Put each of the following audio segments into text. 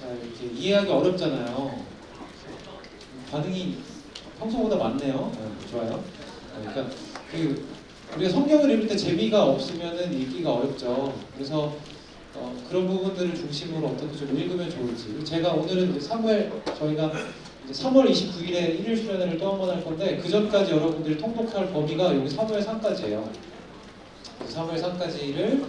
자, 이렇게 이해하기 어렵잖아요. 반응이 평소보다 많네요. 좋아요. 그러니까 우리가 성경을 읽을 때 재미가 없으면은 읽기가 어렵죠. 그래서 그런 부분들을 중심으로 어떻게 좀 읽으면 좋을지. 제가 오늘은 이제 저희가 이제 3월 29일에 일일 수련회를 또 한 번 할 건데 그 전까지 여러분들이 통독할 범위가 여기 사무엘 3까지예요. 사무엘 3까지를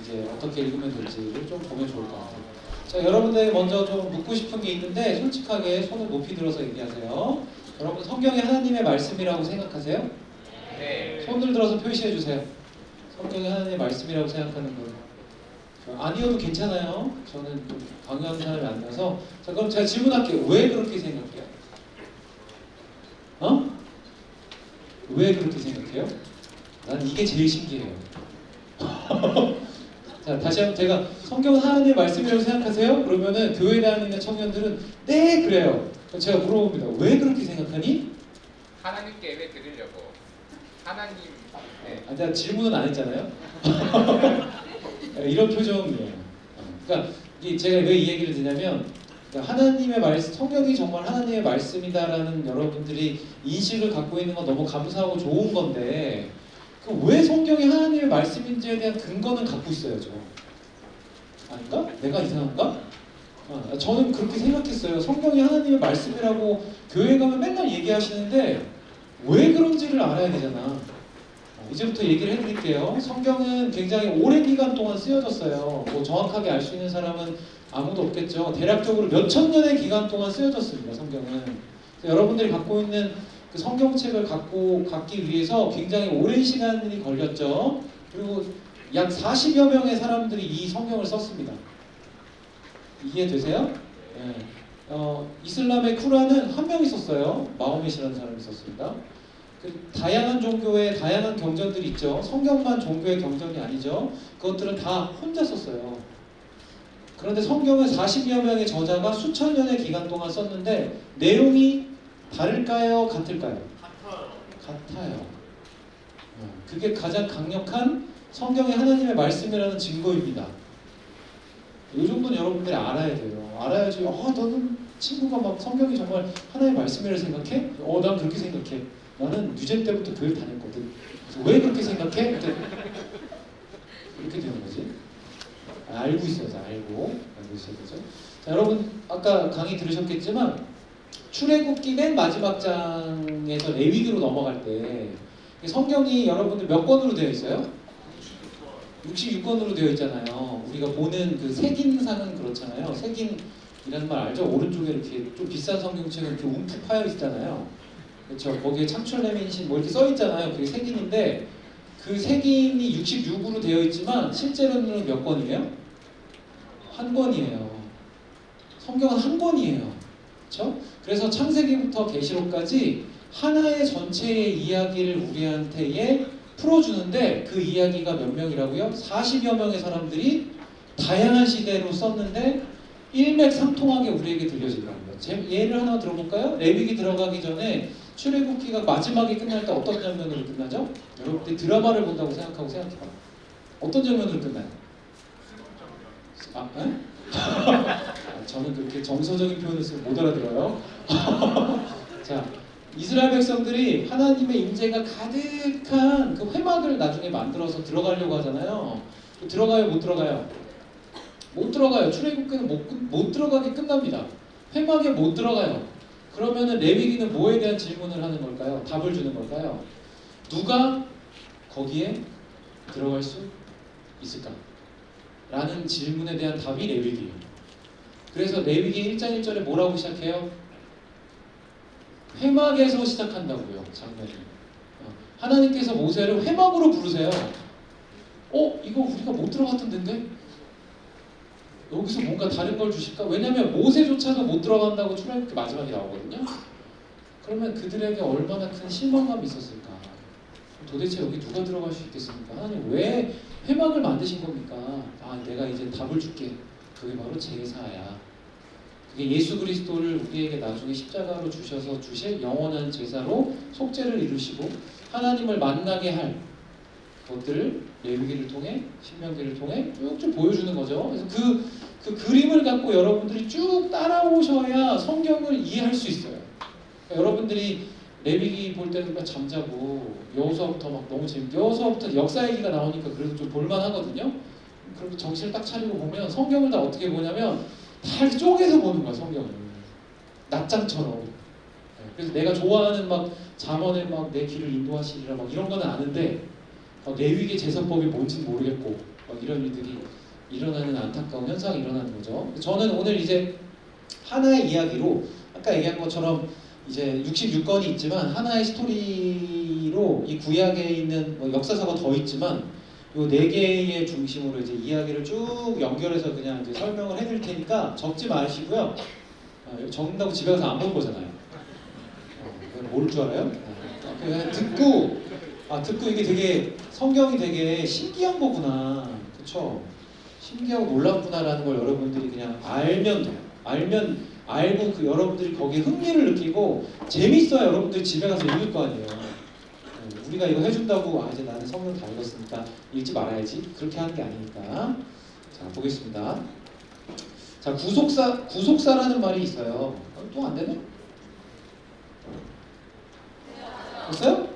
이제 어떻게 읽으면 될지를 좀 보면 좋을 것 같아요. 자, 여러분들 먼저 좀 묻고 싶은 게 있는데 솔직하게 손을 높이 들어서 얘기하세요. 여러분 성경이 하나님의 말씀이라고 생각하세요? 네. 손을 들어서 표시해 주세요. 성경이 하나님의 말씀이라고 생각하는 분. 아니어도 괜찮아요. 저는 강요하는 사람이 아니라서. 자, 그럼 제가 질문할게요. 왜 그렇게 생각해요? 왜 그렇게 생각해요? 난 이게 제일 신기해요. 자, 다시 한번 제가 성경은 하나님의 말씀이라고 생각하세요? 그러면은 교회 다니는 청년들은 네 그래요. 그럼 제가 물어봅니다. 왜 그렇게 생각하니? 하나님께 예배 드리려고. 하나님. 네. 제가 질문은 안 했잖아요. 이런 표정이에요. 그러니까 제가 왜 이 얘기를 드냐면 그러니까 하나님의 말씀, 성경이 정말 하나님의 말씀이다라는 여러분들이 인식을 갖고 있는 건 너무 감사하고 좋은 건데 왜 성경이 하나님의 말씀인지에 대한 근거는 갖고 있어야죠. 아닌가? 내가 이상한가? 저는 그렇게 생각했어요. 성경이 하나님의 말씀이라고 교회 가면 맨날 얘기하시는데 왜 그런지를 알아야 되잖아. 이제부터 얘기를 해드릴게요. 성경은 굉장히 오랜 기간 동안 쓰여졌어요. 뭐 정확하게 알 수 있는 사람은 아무도 없겠죠. 대략적으로 몇천 년의 기간 동안 쓰여졌습니다. 성경은. 여러분들이 갖고 있는 그 성경책을 갖기 위해서 굉장히 오랜 시간이 걸렸죠. 그리고 약 40여 명의 사람들이 이 성경을 썼습니다. 이해되세요? 네. 이슬람의 쿠란은 한 명이 썼어요. 마호멧이라는 사람이 썼습니다. 다양한 종교의 다양한 경전들이 있죠. 성경만 종교의 경전이 아니죠. 그것들은 다 혼자 썼어요. 그런데 성경은 40여 명의 저자가 수천 년의 기간 동안 썼는데 내용이 다를까요? 같을까요? 같아요. 그게 가장 강력한 성경의 하나님의 말씀이라는 증거입니다. 이 정도는 여러분들이 알아야 돼요. 알아야지. 너는 친구가 막 성경이 정말 하나님의 말씀이라고 생각해? 난 그렇게 생각해. 나는 유죄 때부터 교회 다녔거든. 그래서 왜 그렇게 생각해? 이렇게 되는 거지. 알고 있어야죠. 알고 있어야 되죠. 자, 여러분 아까 강의 들으셨겠지만 출애굽기 맨 마지막 장에서 레위기로 넘어갈 때 성경이 여러분들 몇 권으로 되어 있어요? 66권으로 되어 있잖아요. 우리가 보는 그 색인상은 그렇잖아요. 색인이라는 말 알죠? 오른쪽에 이렇게 좀 비싼 성경책은 이렇게 움푹 파여 있잖아요. 그렇죠. 거기에 창출내민신 뭐 이렇게 써 있잖아요. 그게 색인인데 그 색인이 66으로 되어 있지만 실제로는 몇 권이에요? 한 권이에요. 성경은 한 권이에요. 그렇죠? 그래서 창세기부터 계시록까지 하나의 전체의 이야기를 우리한테 풀어주는데 그 이야기가 몇 명이라고요? 40여 명의 사람들이 다양한 시대로 썼는데 일맥상통하게 우리에게 들려진다는 거예요. 예를 하나 들어볼까요? 레위기 들어가기 전에 출애굽기가 마지막에 끝날 때 어떤 장면으로 끝나죠? 여러분들이 드라마를 본다고 생각해봐. 어떤 장면으로 끝나요? 저는 그렇게 정서적인 표현을 쓰면 못 알아들어요. 자, 이스라엘 백성들이 하나님의 임재가 가득한 그 회막을 나중에 만들어서 들어가려고 하잖아요. 들어가요? 못 들어가요? 못 들어가요. 출애굽기는 못 들어가게 끝납니다. 회막에 못 들어가요. 그러면은 레위기는 뭐에 대한 질문을 하는 걸까요? 답을 주는 걸까요? 누가 거기에 들어갈 수 있을까? 라는 질문에 대한 답이 레위기예요. 그래서 레위기 1장 1절에 뭐라고 시작해요? 회막에서 시작한다고요. 장면이. 하나님께서 모세를 회막으로 부르세요. 이거 우리가 못 들어갔던 데인데? 여기서 뭔가 다른 걸 주실까? 왜냐면 모세조차도 못 들어간다고 출애굽기 마지막에 나오거든요. 그러면 그들에게 얼마나 큰 실망감이 있었을까? 도대체 여기 누가 들어갈 수 있겠습니까? 하나님 왜 회막을 만드신 겁니까? 내가 이제 답을 줄게. 그게 바로 제사야. 그게 예수 그리스도를 우리에게 나중에 십자가로 주셔서 주실 영원한 제사로 속죄를 이루시고 하나님을 만나게 할 것들을 레위기를 통해 신명기를 통해 쭉 보여주는 거죠. 그래서 그 그림을 갖고 여러분들이 쭉 따라오셔야 성경을 이해할 수 있어요. 그러니까 여러분들이 레위기 볼 때는 막 잠자고 여호수아부터 막 너무 여호수아부터 역사 얘기가 나오니까 그래도 좀 볼만하거든요. 그럼 정신을 딱 차리고 보면 성경을 다 어떻게 보냐면 다 이렇게 쪼개서 보는 거야 성경을. 낮장처럼. 그래서 내가 좋아하는 막 잠언에 막 내 길을 인도하시리라 막 이런 거는 아는데 레위기 제사법이 뭔지 모르겠고 막 이런 일들이 일어나는 안타까운 현상이 일어나는 거죠. 저는 오늘 이제 하나의 이야기로 아까 얘기한 것처럼 이제 66권이 있지만 하나의 스토리로 이 구약에 있는 뭐 역사서가 더 있지만 요 4개의 중심으로 이제 이야기를 쭉 연결해서 그냥 이제 설명을 해드릴 테니까 적지 마시고요. 적는다고 집에 가서 안 볼 거잖아요. 모를 줄 알아요? 그냥 듣고 이게 되게 성경이 되게 신기한 거구나, 그렇죠? 신기하고 놀랍구나라는 걸 여러분들이 그냥 알면 돼요. 알고 그 여러분들이 거기에 흥미를 느끼고 재밌어야 여러분들이 집에 가서 읽을 거 아니에요. 우리가 이거 해준다고 이제 나는 성경 다 읽었으니까 읽지 말아야지 그렇게 하는 게 아니니까. 자 보겠습니다. 자 구속사라는 말이 있어요. 또 안 되네? 됐어요?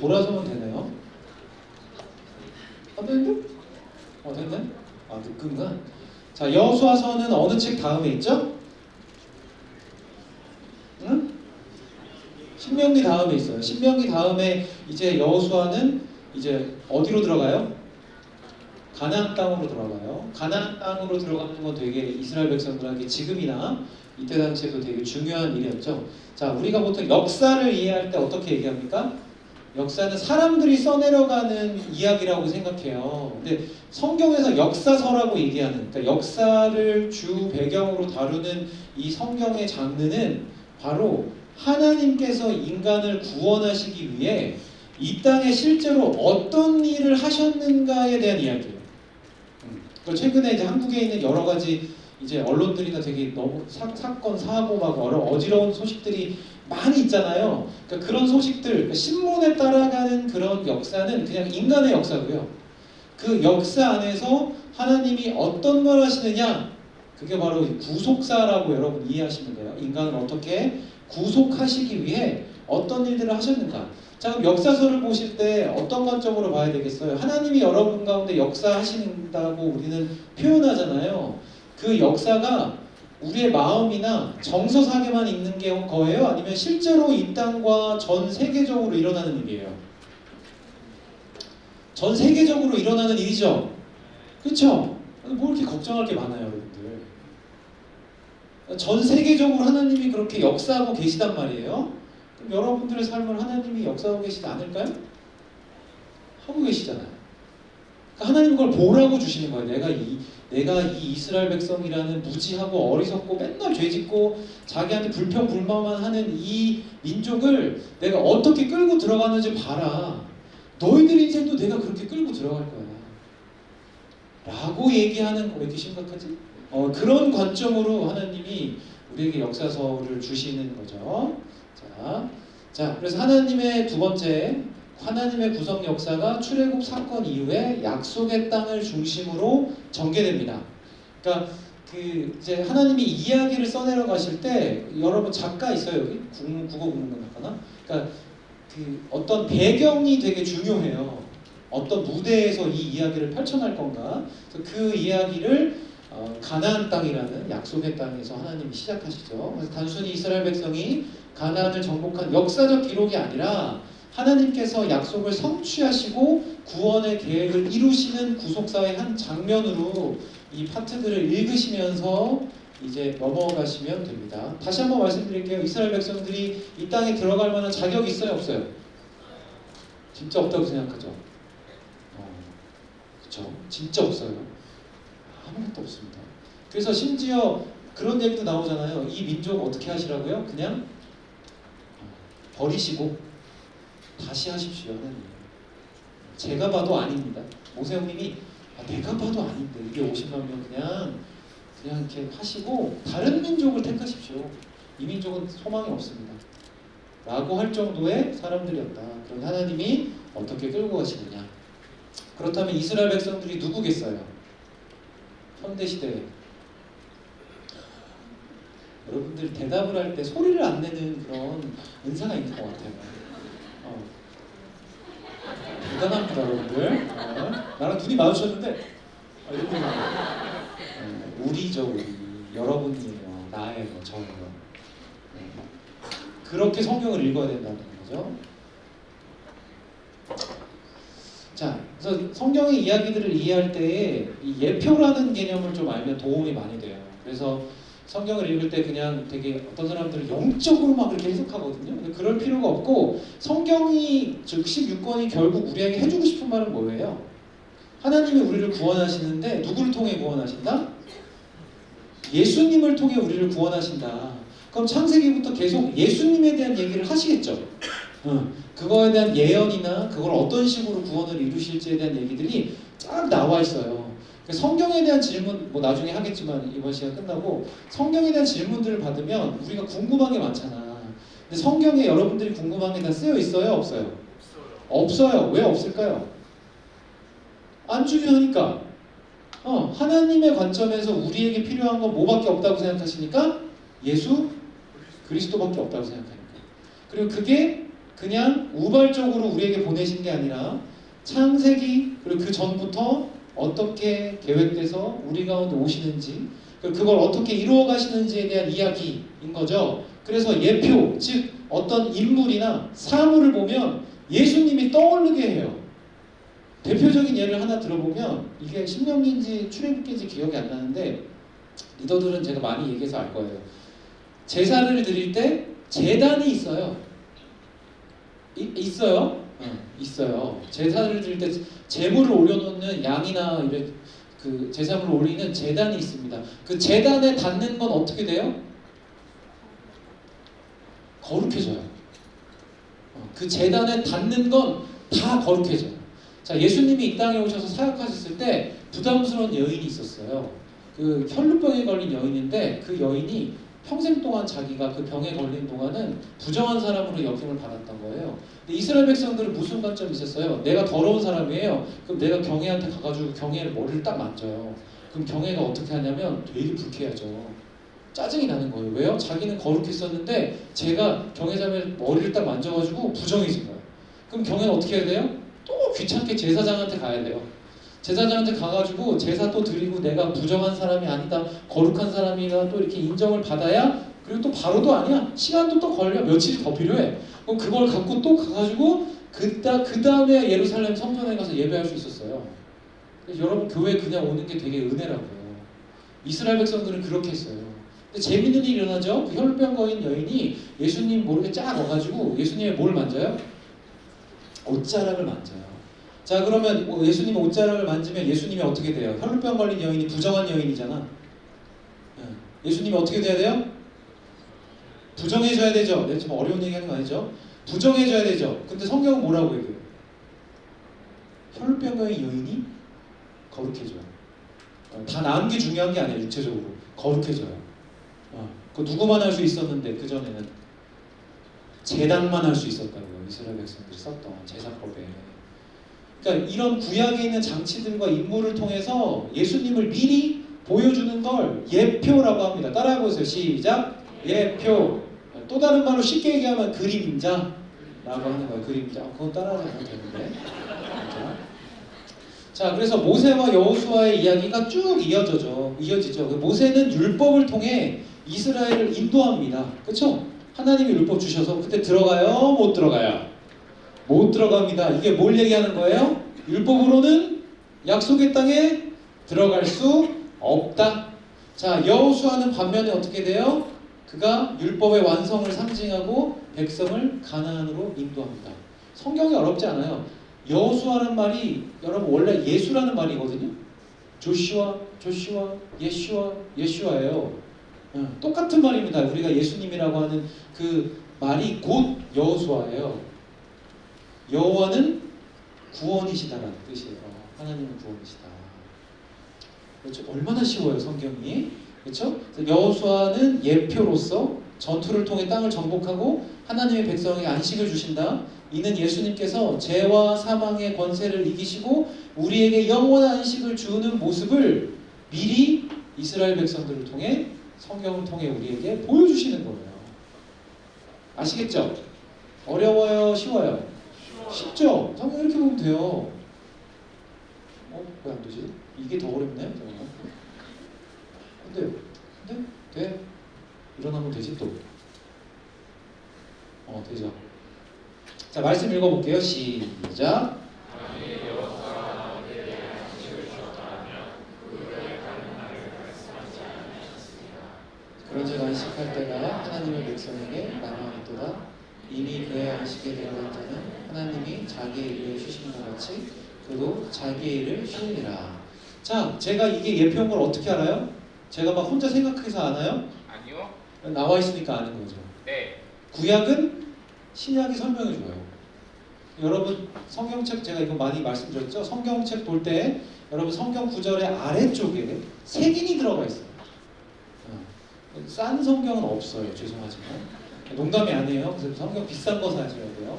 돌아서면 되네요. 안 되는데? 됐네? 늦군가. 자, 여호수아서는 어느 책 다음에 있죠? 응? 신명기 다음에 있어요. 신명기 다음에 이제 여호수아는 이제 어디로 들어가요? 가나안 땅으로 들어가요. 가나안 땅으로 들어가는 건 되게 이스라엘 백성들에게 지금이나 이때 당시에도 되게 중요한 일이었죠. 자, 우리가 보통 역사를 이해할 때 어떻게 얘기합니까? 역사는 사람들이 써내려가는 이야기라고 생각해요. 근데 성경에서 역사서라고 얘기하는, 그러니까 역사를 주 배경으로 다루는 이 성경의 장르는 바로 하나님께서 인간을 구원하시기 위해 이 땅에 실제로 어떤 일을 하셨는가에 대한 이야기예요. 최근에 이제 한국에 있는 여러 가지 이제 언론들이나 되게 너무 사건, 사고 막 어지러운 소식들이 많이 있잖아요. 그러니까 그런 소식들, 신문에 따라가는 그런 역사는 그냥 인간의 역사고요. 그 역사 안에서 하나님이 어떤 걸 하시느냐, 그게 바로 구속사라고 여러분 이해하시면 돼요. 인간을 어떻게 구속하시기 위해 어떤 일들을 하셨는가. 자, 그럼 역사서를 보실 때 어떤 관점으로 봐야 되겠어요? 하나님이 여러분 가운데 역사하신다고 우리는 표현하잖아요. 그 역사가 우리의 마음이나 정서상에만 있는 게 거예요? 아니면 실제로 이 땅과 전 세계적으로 일어나는 일이에요? 전 세계적으로 일어나는 일이죠? 그렇죠? 뭐 이렇게 걱정할 게 많아요, 여러분들. 전 세계적으로 하나님이 그렇게 역사하고 계시단 말이에요. 그럼 여러분들의 삶을 하나님이 역사하고 계시지 않을까요? 하고 계시잖아요. 그러니까 하나님은 그걸 보라고 주시는 거예요. 내가 이 이스라엘 백성이라는 무지하고 어리석고 맨날 죄짓고 자기한테 불평불만만 하는 이 민족을 내가 어떻게 끌고 들어가는지 봐라. 너희들 인생도 내가 그렇게 끌고 들어갈 거야. 라고 얘기하는 거. 왜 이렇게 심각하지? 그런 관점으로 하나님이 우리에게 역사서를 주시는 거죠. 자, 그래서 하나님의 두 번째, 하나님의 구속 역사가 출애굽 사건 이후에 약속의 땅을 중심으로 전개됩니다. 그러니까 이제 하나님이 이야기를 써내려 가실 때 여러분 작가 있어요 여기 국어 국문학과나. 그러니까 어떤 배경이 되게 중요해요. 어떤 무대에서 이 이야기를 펼쳐날 건가. 그래서 그 이야기를 가나안 땅이라는 약속의 땅에서 하나님이 시작하시죠. 그래서 단순히 이스라엘 백성이 가나안을 정복한 역사적 기록이 아니라 하나님께서 약속을 성취하시고 구원의 계획을 이루시는 구속사의 한 장면으로 이 파트들을 읽으시면서 이제 넘어가시면 됩니다. 다시 한번 말씀드릴게요. 이스라엘 백성들이 이 땅에 들어갈 만한 자격이 있어요, 없어요? 진짜 없다고 생각하죠? 그렇죠. 진짜 없어요. 아무것도 없습니다. 그래서 심지어 그런 얘기도 나오잖아요. 이 민족 어떻게 하시라고요? 그냥 버리시고 다시 하십시오. 하나님. 제가 봐도 아닙니다. 모세 형님이 내가 봐도 아닌데 이게 50만 명 그냥 이렇게 하시고 다른 민족을 택하십시오. 이 민족은 소망이 없습니다. 라고 할 정도의 사람들이었다. 그런 하나님이 어떻게 끌고 가시느냐. 그렇다면 이스라엘 백성들이 누구겠어요? 현대 시대에. 여러분들 대답을 할 때 소리를 안 내는 그런 은사가 있는 것 같아요. 대단합니다, 여러분들. 나랑 눈이 마주쳤는데 이렇게 우리죠, 우리. 여러분이에요, 나예요, 저예요. 그렇게 성경을 읽어야 된다는 거죠. 자, 그래서 성경의 이야기들을 이해할 때에 이 예표라는 개념을 좀 알면 도움이 많이 돼요. 그래서 성경을 읽을 때 그냥 되게 어떤 사람들은 영적으로 막 그렇게 해석하거든요. 근데 그럴 필요가 없고 성경이 즉 16권이 결국 우리에게 해주고 싶은 말은 뭐예요? 하나님이 우리를 구원하시는데 누구를 통해 구원하신다? 예수님을 통해 우리를 구원하신다. 그럼 창세기부터 계속 예수님에 대한 얘기를 하시겠죠. 그거에 대한 예언이나 그걸 어떤 식으로 구원을 이루실지에 대한 얘기들이 쫙 나와 있어요. 성경에 대한 질문 뭐 나중에 하겠지만 이번 시간 끝나고 성경에 대한 질문들을 받으면 우리가 궁금한 게 많잖아. 근데 성경에 여러분들이 궁금한 게 다 쓰여 있어요, 없어요? 없어요. 왜 없을까요? 안 중요하니까. 하나님의 관점에서 우리에게 필요한 건 뭐밖에 없다고 생각하시니까? 예수 그리스도밖에 없다고 생각하니까. 그리고 그게 그냥 우발적으로 우리에게 보내신 게 아니라 창세기 그리고 그 전부터 어떻게 계획돼서 우리 가운데 오시는지 그걸 어떻게 이루어 가시는지에 대한 이야기인 거죠. 그래서 예표, 즉 어떤 인물이나 사물을 보면 예수님이 떠오르게 해요. 대표적인 예를 하나 들어보면 이게 신명기인지 출애굽기인지 기억이 안 나는데 리더들은 제가 많이 얘기해서 알 거예요. 제사를 드릴 때 제단이 있어요. 있어요? 있어요. 제사를 드릴 때 제물을 올려놓는 양이나 이런 그 제사물을 올리는 제단이 있습니다. 그 제단에 닿는 건 어떻게 돼요? 거룩해져요. 그 제단에 닿는 건 다 거룩해져요. 자, 예수님이 이 땅에 오셔서 사역하셨을 때 부담스러운 여인이 있었어요. 그 혈루병에 걸린 여인인데 그 여인이 평생 동안 자기가 그 병에 걸린 동안은 부정한 사람으로 여김을 받았던 거예요. 근데 이스라엘 백성들은 무슨 관점이 있었어요? 내가 더러운 사람이에요. 그럼 내가 경혜한테 가가지고 경혜의 머리를 딱 만져요. 그럼 경혜가 어떻게 하냐면 되게 불쾌하죠. 짜증이 나는 거예요. 왜요? 자기는 거룩했었는데 제가 경혜자매 머리를 딱 만져가지고 부정해진 거예요. 그럼 경혜는 어떻게 해야 돼요? 또 귀찮게 제사장한테 가야 돼요. 제사장한테 가가지고 제사 또 드리고 내가 부정한 사람이 아니다, 거룩한 사람이다 또 이렇게 인정을 받아야 그리고 또 바로도 아니야. 시간도 또 걸려. 며칠이 더 필요해. 그럼 그걸 갖고 또 가가지고 그 다음에 예루살렘 성전에 가서 예배할 수 있었어요. 그래서 여러분 교회 그냥 오는 게 되게 은혜라고요. 이스라엘 백성들은 그렇게 했어요. 근데 재밌는 일이 일어나죠. 그 혈루병 거인 여인이 예수님 모르게 쫙 와가지고 예수님의 뭘 만져요? 옷자락을 만져요. 자, 그러면 예수님의 옷자락을 만지면 예수님이 어떻게 돼요? 혈루병 걸린 여인이 부정한 여인이잖아. 예수님이 어떻게 돼야 돼요? 부정해져야 되죠. 내가 지금 어려운 얘기하는 거 아니죠? 부정해져야 되죠. 근데 성경은 뭐라고 얘기해요? 혈루병 걸린 여인이 거룩해져요. 다 나은 게 중요한 게 아니에요. 육체적으로 거룩해져요. 그거 누구만 할 수 있었는데 그 전에는 제단만 할 수 있었다고요. 이스라엘 백성들이 썼던 제사법에. 그러니까 이런 구약에 있는 장치들과 인물을 통해서 예수님을 미리 보여주는 걸 예표라고 합니다. 따라해보세요. 시작. 예표. 또 다른 말로 쉽게 얘기하면 그림자라고 하는 거예요. 그림자. 그건 따라하지 않아도 되는데. 자, 그래서 모세와 여호수아의 이야기가 쭉 이어지죠. 모세는 율법을 통해 이스라엘을 인도합니다. 그렇죠? 하나님이 율법 주셔서 그때 들어가요? 못 들어가요? 못 들어갑니다. 이게 뭘 얘기하는 거예요? 율법으로는 약속의 땅에 들어갈 수 없다. 자, 여호수아는 반면에 어떻게 돼요? 그가 율법의 완성을 상징하고 백성을 가나안으로 인도합니다. 성경이 어렵지 않아요. 여호수아라는 말이 여러분 원래 예수라는 말이거든요. 조슈아, 예슈아예요. 똑같은 말입니다. 우리가 예수님이라고 하는 그 말이 곧 여호수아예요. 여호와는 구원이시다라는 뜻이에요. 하나님은 구원이시다. 그렇죠? 얼마나 쉬워요, 성경이. 그렇죠? 여호수아는 예표로서 전투를 통해 땅을 정복하고 하나님의 백성에게 안식을 주신다. 이는 예수님께서 죄와 사망의 권세를 이기시고 우리에게 영원한 안식을 주는 모습을 미리 이스라엘 백성들을 통해 성경을 통해 우리에게 보여주시는 거예요. 아시겠죠? 어려워요? 쉬워요? 쉽죠? 성경 이렇게 보면 돼요. 왜 안 되지? 이게 더 어렵네? 근데 돼? 일어나면 되지 또. 되죠. 자, 말씀 읽어볼게요. 시작. 그런즉 안식할 때가 하나님의 백성에게 남아있도다. 이미 그의 안식에 들어간 자는 하나님이 자기의 일을 쉬신 것 같이 그도 자기의 일을 쉬느니라. 자, 제가 이게 예표인 걸 어떻게 알아요? 제가 막 혼자 생각해서 아나요? 아니요. 나와 있으니까 아는 거죠. 네. 구약은 신약이 설명해 줘요. 여러분 성경책 제가 이거 많이 말씀드렸죠? 성경책 볼 때 여러분 성경 구절의 아래쪽에 색인이 들어가 있어요. 싼 성경은 없어요. 죄송하지만 농담이 아니에요. 그래서 성경 비싼 거 사셔야 돼요.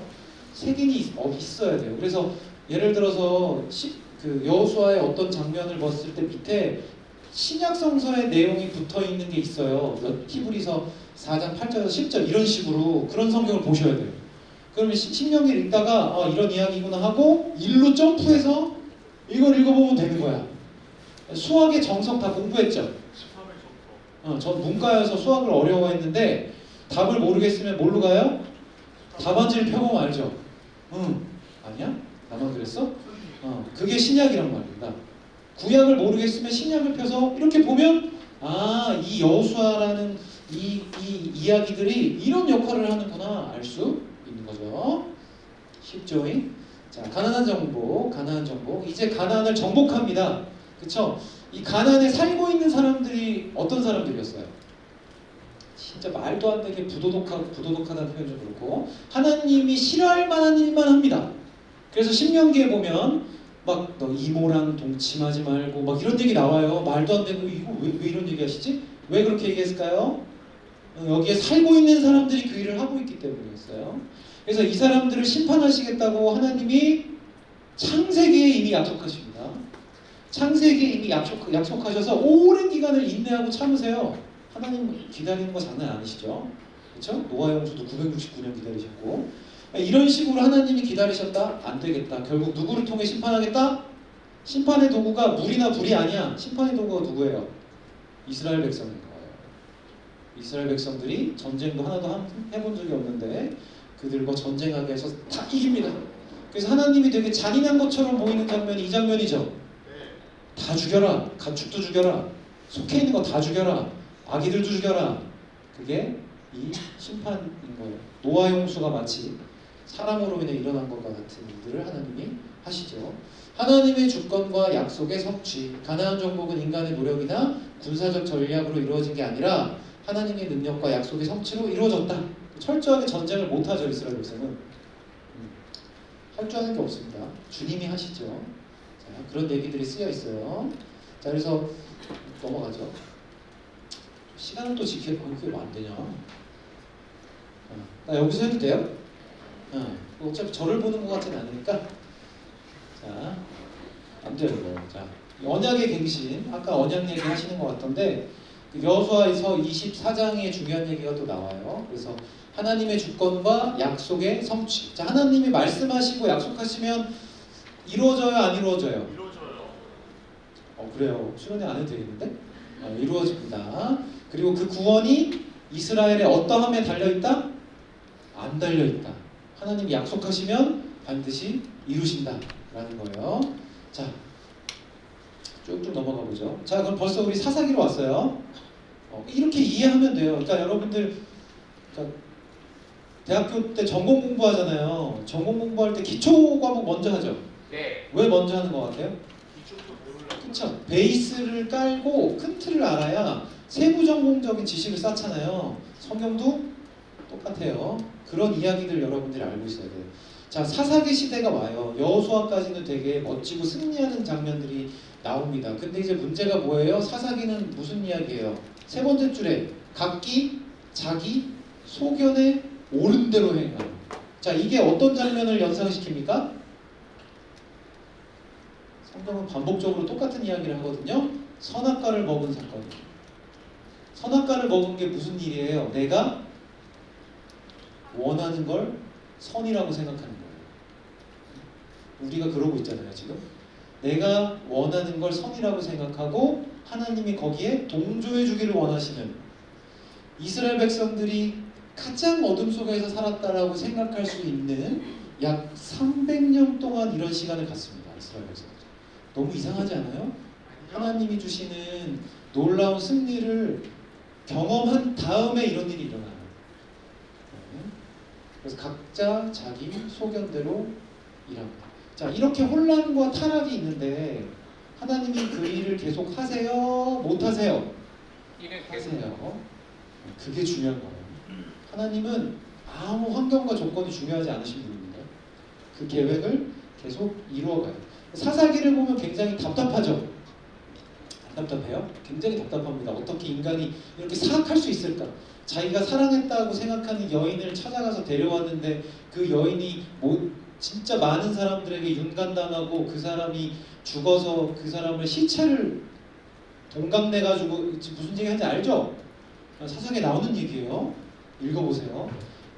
색인이 있어야 돼요. 그래서 예를 들어서 그 여호수아의 어떤 장면을 봤을 때 밑에 신약 성서의 내용이 붙어 있는 게 있어요. 히브리서 4장 8절에서 10절 이런 식으로 그런 성경을 보셔야 돼요. 그러면 신명기를 읽다가 이런 이야기구나 하고 일로 점프해서 이걸 읽어보면 되는 거야. 수학의 정석 다 공부했죠. 전 문과여서 수학을 어려워했는데 답을 모르겠으면 뭘로 가요? 답안지를 펴보면 알죠. 아니야? 나만 그랬어? 그게 신약이란 말입니다. 구약을 모르겠으면 신약을 펴서 이렇게 보면 이 여호수아라는 이 이야기들이 이런 역할을 하는구나 알 수 있는 거죠. 쉽죠? 자, 가나안 정복. 이제 가나안을 정복합니다. 그쵸? 이 가나안에 살고 있는 사람들이 어떤 사람들이었어요? 진짜 말도 안 되게 부도덕하다는 표현 좀 그렇고 하나님이 싫어할 만한 일만 합니다. 그래서 신명기에 보면 막 너 이모랑 동침하지 말고 막 이런 얘기 나와요. 말도 안 되고 이거 왜 이런 얘기 하시지? 왜 그렇게 얘기했을까요? 여기에 살고 있는 사람들이 그 일을 하고 있기 때문이었어요. 그래서 이 사람들을 심판하시겠다고 하나님이 창세기에 이미 약속하십니다. 창세기에 이미 약속하셔서 오랜 기간을 인내하고 참으세요. 하나님 기다리는 거 장난 아니시죠? 그렇죠? 노아 형수도 969년 기다리셨고 이런 식으로 하나님이 기다리셨다? 안 되겠다. 결국 누구를 통해 심판하겠다? 심판의 도구가 물이나 불이 아니야. 심판의 도구가 누구예요? 이스라엘 백성인 거예요. 이스라엘 백성들이 전쟁도 하나도 해본 적이 없는데 그들과 전쟁하게 해서 다 이깁니다. 그래서 하나님이 되게 잔인한 것처럼 보이는 장면이 이 장면이죠. 다 죽여라. 가축도 죽여라. 속해 있는 거 다 죽여라. 아기들도 죽여라. 그게 이 심판인 거예요. 노아 홍수가 마치 사람으로 인해 일어난 것과 같은 일들을 하나님이 하시죠. 하나님의 주권과 약속의 성취. 가나안 정복은 인간의 노력이나 군사적 전략으로 이루어진 게 아니라 하나님의 능력과 약속의 성취로 이루어졌다. 철저하게 전쟁을 못하죠. 이스라엘 백성은. 할 줄 아는 게 없습니다. 주님이 하시죠. 자, 그런 얘기들이 쓰여 있어요. 자, 그래서 넘어가죠. 시간을 또 지켜야 그게 안 되냐? 나 여기서 해도 돼요? 어차피 저를 보는 것 같지는 않으니까. 자, 안 돼요 이거. 자, 언약의 갱신. 아까 언약 얘기 하시는 것 같던데 그 여호수아에서 24장에 중요한 얘기가 또 나와요. 그래서 하나님의 주권과 약속의 성취. 자, 하나님이 말씀하시고 약속하시면 이루어져요, 안 이루어져요? 이루어져요. 그래요. 수련회 안 해도 되겠는데? 이루어집니다. 그리고 그 구원이 이스라엘의 어떠함에 달려있다? 안 달려있다. 하나님이 약속하시면 반드시 이루신다라는 거예요. 자, 쭉쭉 넘어가 보죠. 자, 그럼 벌써 우리 사사기로 왔어요. 이렇게 이해하면 돼요. 그러니까 여러분들 대학교 때 전공 공부하잖아요. 전공 공부할 때 기초 과목 먼저 하죠. 네. 왜 먼저 하는 것 같아요? 이쪽도 배우려고. 그렇죠. 베이스를 깔고 큰 틀을 알아야 세부 전공적인 지식을 쌓잖아요. 성경도 똑같아요. 그런 이야기들 여러분들이 알고 있어야 돼요. 자, 사사기 시대가 와요. 여호수아까지는 되게 멋지고 승리하는 장면들이 나옵니다. 근데 이제 문제가 뭐예요? 사사기는 무슨 이야기예요? 세 번째 줄에 각기 자기 소견에 옳은 대로 행하는. 자, 이게 어떤 장면을 연상시킵니까? 성경은 반복적으로 똑같은 이야기를 하거든요. 선악과를 먹은 사건이에요. 선악과를 먹은 게 무슨 일이에요? 내가 원하는 걸 선이라고 생각하는 거예요. 우리가 그러고 있잖아요, 지금. 내가 원하는 걸 선이라고 생각하고 하나님이 거기에 동조해 주기를 원하시는, 이스라엘 백성들이 가장 어둠 속에서 살았다라고 생각할 수 있는 약 300년 동안 이런 시간을 갖습니다. 이스라엘 백성들. 너무 이상하지 않아요? 하나님이 주시는 놀라운 승리를 경험한 다음에 이런 일이 일어나요. 그래서 각자 자기 소견대로 일합니다. 자, 이렇게 혼란과 타락이 있는데 하나님이 그 일을 계속 하세요? 못 하세요? 일은 계속 하세요. 그게 중요한 거예요. 하나님은 아무 환경과 조건이 중요하지 않으신 분입니다. 그 계획을 계속 이루어가요. 사사기를 보면 굉장히 답답하죠? 답답해요? 굉장히 답답합니다. 어떻게 인간이 이렇게 사악할 수 있을까? 자기가 사랑했다고 생각하는 여인을 찾아가서 데려왔는데 그 여인이 진짜 많은 사람들에게 윤간당하고 그 사람이 죽어서 그 사람을 시체를 동갑내가지고 무슨 얘기하는지 알죠? 사상에 나오는 얘기예요. 읽어보세요.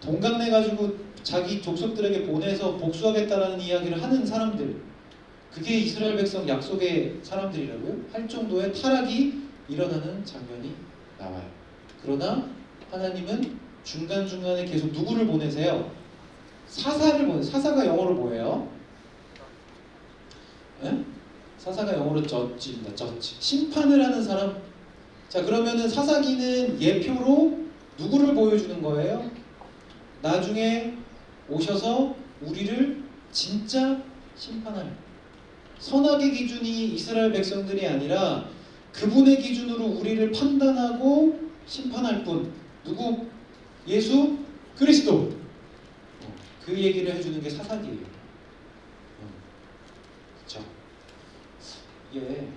동갑내가지고 자기 족속들에게 보내서 복수하겠다라는 이야기를 하는 사람들, 그게 이스라엘 백성 약속의 사람들이라고요? 할 정도의 타락이 일어나는 장면이 나와요. 그러나 하나님은 중간중간에 계속 누구를 보내세요? 사사를 보내세요. 사사가 영어로 뭐예요? 네? 사사가 영어로 저지입니다. 저지. 심판을 하는 사람. 자, 그러면은 사사기는 예표로 누구를 보여주는 거예요? 나중에 오셔서 우리를 진짜 심판할, 선악의 기준이 이스라엘 백성들이 아니라 그분의 기준으로 우리를 판단하고 심판할 분, 누구? 예수 그리스도. 그 얘기를 해주는 게 사사기예요. 그렇죠? 이게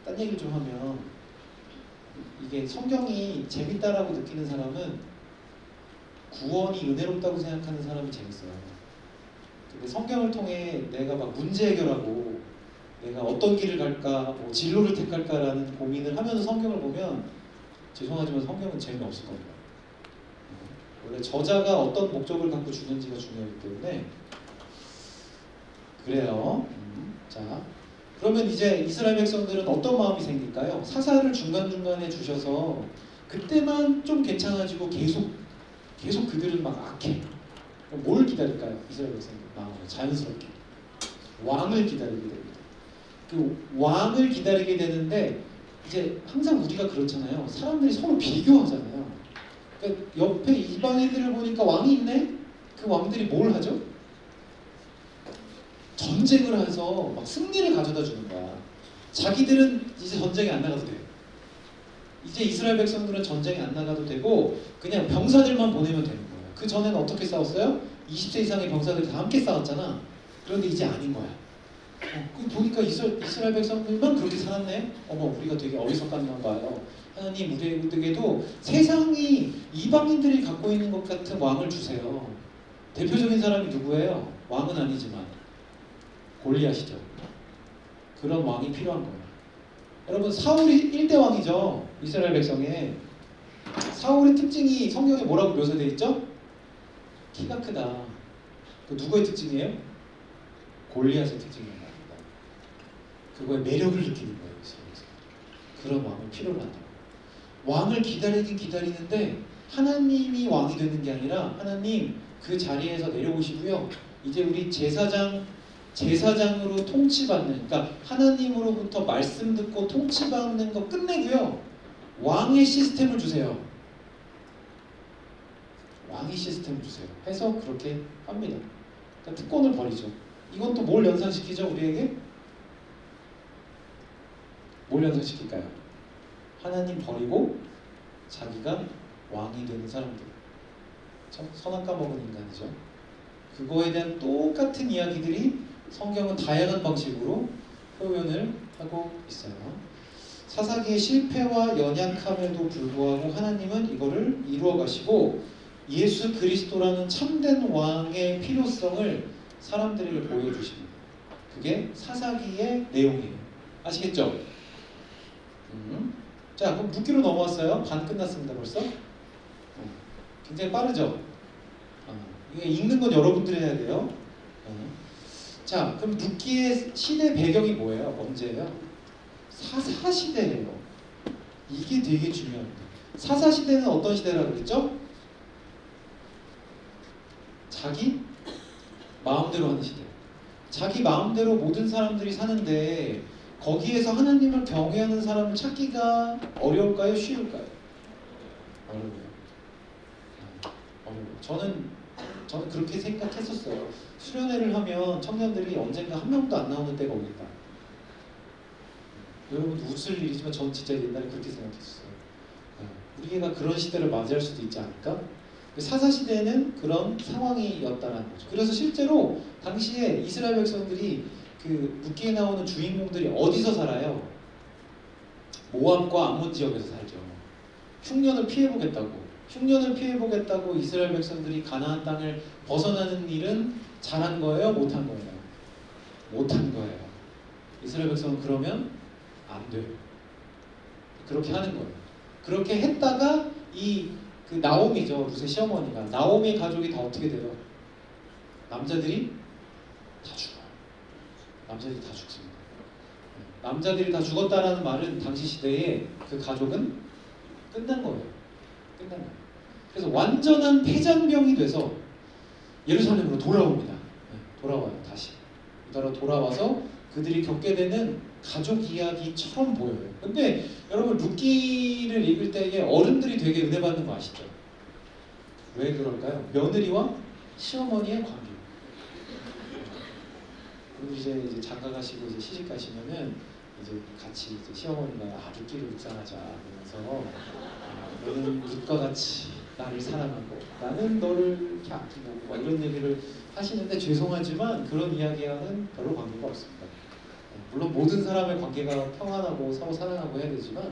딴 얘기를 좀 하면, 이게 성경이 재밌다라고 느끼는 사람은 구원이 은혜롭다고 생각하는 사람이 재밌어요. 근데 성경을 통해 내가 막 문제 해결하고 내가 어떤 길을 갈까, 뭐 진로를 택할까라는 고민을 하면서 성경을 보면 죄송하지만 성경은 재미없을 겁니다. 원래 저자가 어떤 목적을 갖고 주는지가 중요하기 때문에 그래요. 자, 그러면 이제 이스라엘 백성들은 어떤 마음이 생길까요? 사사를 중간중간에 주셔서 그때만 좀 괜찮아지고 계속 그들은 막 악해. 그럼 뭘 기다릴까요? 이스라엘 백성들 마음으로 자연스럽게 왕을 기다리게 됩니다. 그 왕을 기다리게 되는데 이제 항상 우리가 그렇잖아요. 사람들이 서로 비교하잖아요. 그러니까 옆에 이방인들을 보니까 왕이 있네? 그 왕들이 뭘 하죠? 전쟁을 해서 막 승리를 가져다 주는 거야. 자기들은 이제 전쟁에 안 나가도 돼. 이제 이스라엘 백성들은 전쟁에 안 나가도 되고 그냥 병사들만 보내면 되는 거예요. 그 전에는 어떻게 싸웠어요? 20세 이상의 병사들이 다 함께 싸웠잖아. 그런데 이제 아닌 거야. 보니까 이스라엘 백성들만 그렇게 살았네. 어머, 우리가 되게 어리석었나 봐요. 하나님, 우리에게도 세상이 이방인들이 갖고 있는 것 같은 왕을 주세요. 대표적인 사람이 누구예요? 왕은 아니지만 골리앗이죠. 그런 왕이 필요한 거예요. 여러분, 사울이 1대 왕이죠. 이스라엘 백성에. 사울의 특징이 성경에 뭐라고 묘사되어 있죠? 키가 크다. 그 누구의 특징이에요? 골리앗의 특징입니다. 그거에 매력을 느끼는 거예요. 그런 왕을 필요로 한다. 왕을 기다리긴 기다리는데 하나님이 왕이 되는 게 아니라 하나님 그 자리에서 내려오시고요. 이제 우리 제사장으로 통치받는, 그러니까 하나님으로부터 말씀 듣고 통치받는 거 끝내고요. 왕의 시스템을 주세요. 왕의 시스템을 주세요. 해서 그렇게 합니다. 그러니까 특권을 버리죠. 이건 또 뭘 연상시키죠? 우리에게? 뭘 연상시킬까요? 하나님 버리고 자기가 왕이 되는 사람들. 선악과 먹은 인간이죠. 그거에 대한 똑같은 이야기들이 성경은 다양한 방식으로 표현을 하고 있어요. 사사기의 실패와 연약함에도 불구하고 하나님은 이거를 이루어 가시고 예수 그리스도라는 참된 왕의 필요성을 사람들에게 보여주십니다. 그게 사사기의 내용이에요. 아시겠죠? 자, 그럼 6기로 넘어왔어요. 반 끝났습니다 벌써. 굉장히 빠르죠? 이게 읽는 건 여러분들이 해야 돼요. 자, 그럼 6기의 시대 배경이 뭐예요? 언제예요? 사사시대예요. 이게 되게 중요합니다. 사사시대는 어떤 시대라고 그랬죠? 자기 마음대로 하는 시대. 자기 마음대로 모든 사람들이 사는데 거기에서 하나님을 경외하는 사람을 찾기가 어려울까요? 쉬울까요? 어려워요. 어려워요. 저는 그렇게 생각했었어요. 수련회를 하면 청년들이 언젠가 한 명도 안 나오는 때가 오겠다. 여러분 웃을 일이지만 저는 진짜 옛날에 그렇게 생각했었어요. 우리가 그런 시대를 맞이할 수도 있지 않을까? 사사시대는 그런 상황이었다는 거죠. 그래서 실제로 당시에 이스라엘 백성들이 그 6기에 나오는 주인공들이 어디서 살아요? 모압과 암몬 지역에서 살죠. 흉년을 피해보겠다고 이스라엘 백성들이 가나안 땅을 벗어나는 일은 잘한 거예요? 못한 거예요? 못한 거예요. 이스라엘 백성은 그러면 안 돼요. 그렇게 하는 거예요. 그렇게 했다가 그 나오미죠. 루세 시어머니가. 나오미의 가족이 다 어떻게 돼요? 남자들이 다 죽어요. 남자들이 다 죽습니다. 남자들이 다 죽었다라는 말은 당시 시대에 그 가족은 끝난 거예요. 끝난 거예요. 그래서 완전한 패잔병이 돼서 예루살렘으로 돌아옵니다. 돌아와요. 다시. 이따라 돌아와서 그들이 겪게 되는 가족 이야기처럼 보여요. 근데 여러분 룻기를 읽을 때에 어른들이 되게 은혜 받는 거 아시죠? 왜 그럴까요? 며느리와 시어머니의 관계. 그리고 이제 장가 가시고 이제 시집 가시면은 이제 같이 이제 시어머니가 룻기를 묵상하자 그러면서 너는 룻과 같이 나를 사랑하고 나는 너를 이렇게 아끼고 이런 얘기를 하시는데 죄송하지만 그런 이야기와는 별로 관계가 없습니다. 물론 모든 사람의 관계가 평안하고 서로 사랑하고 해야 되지만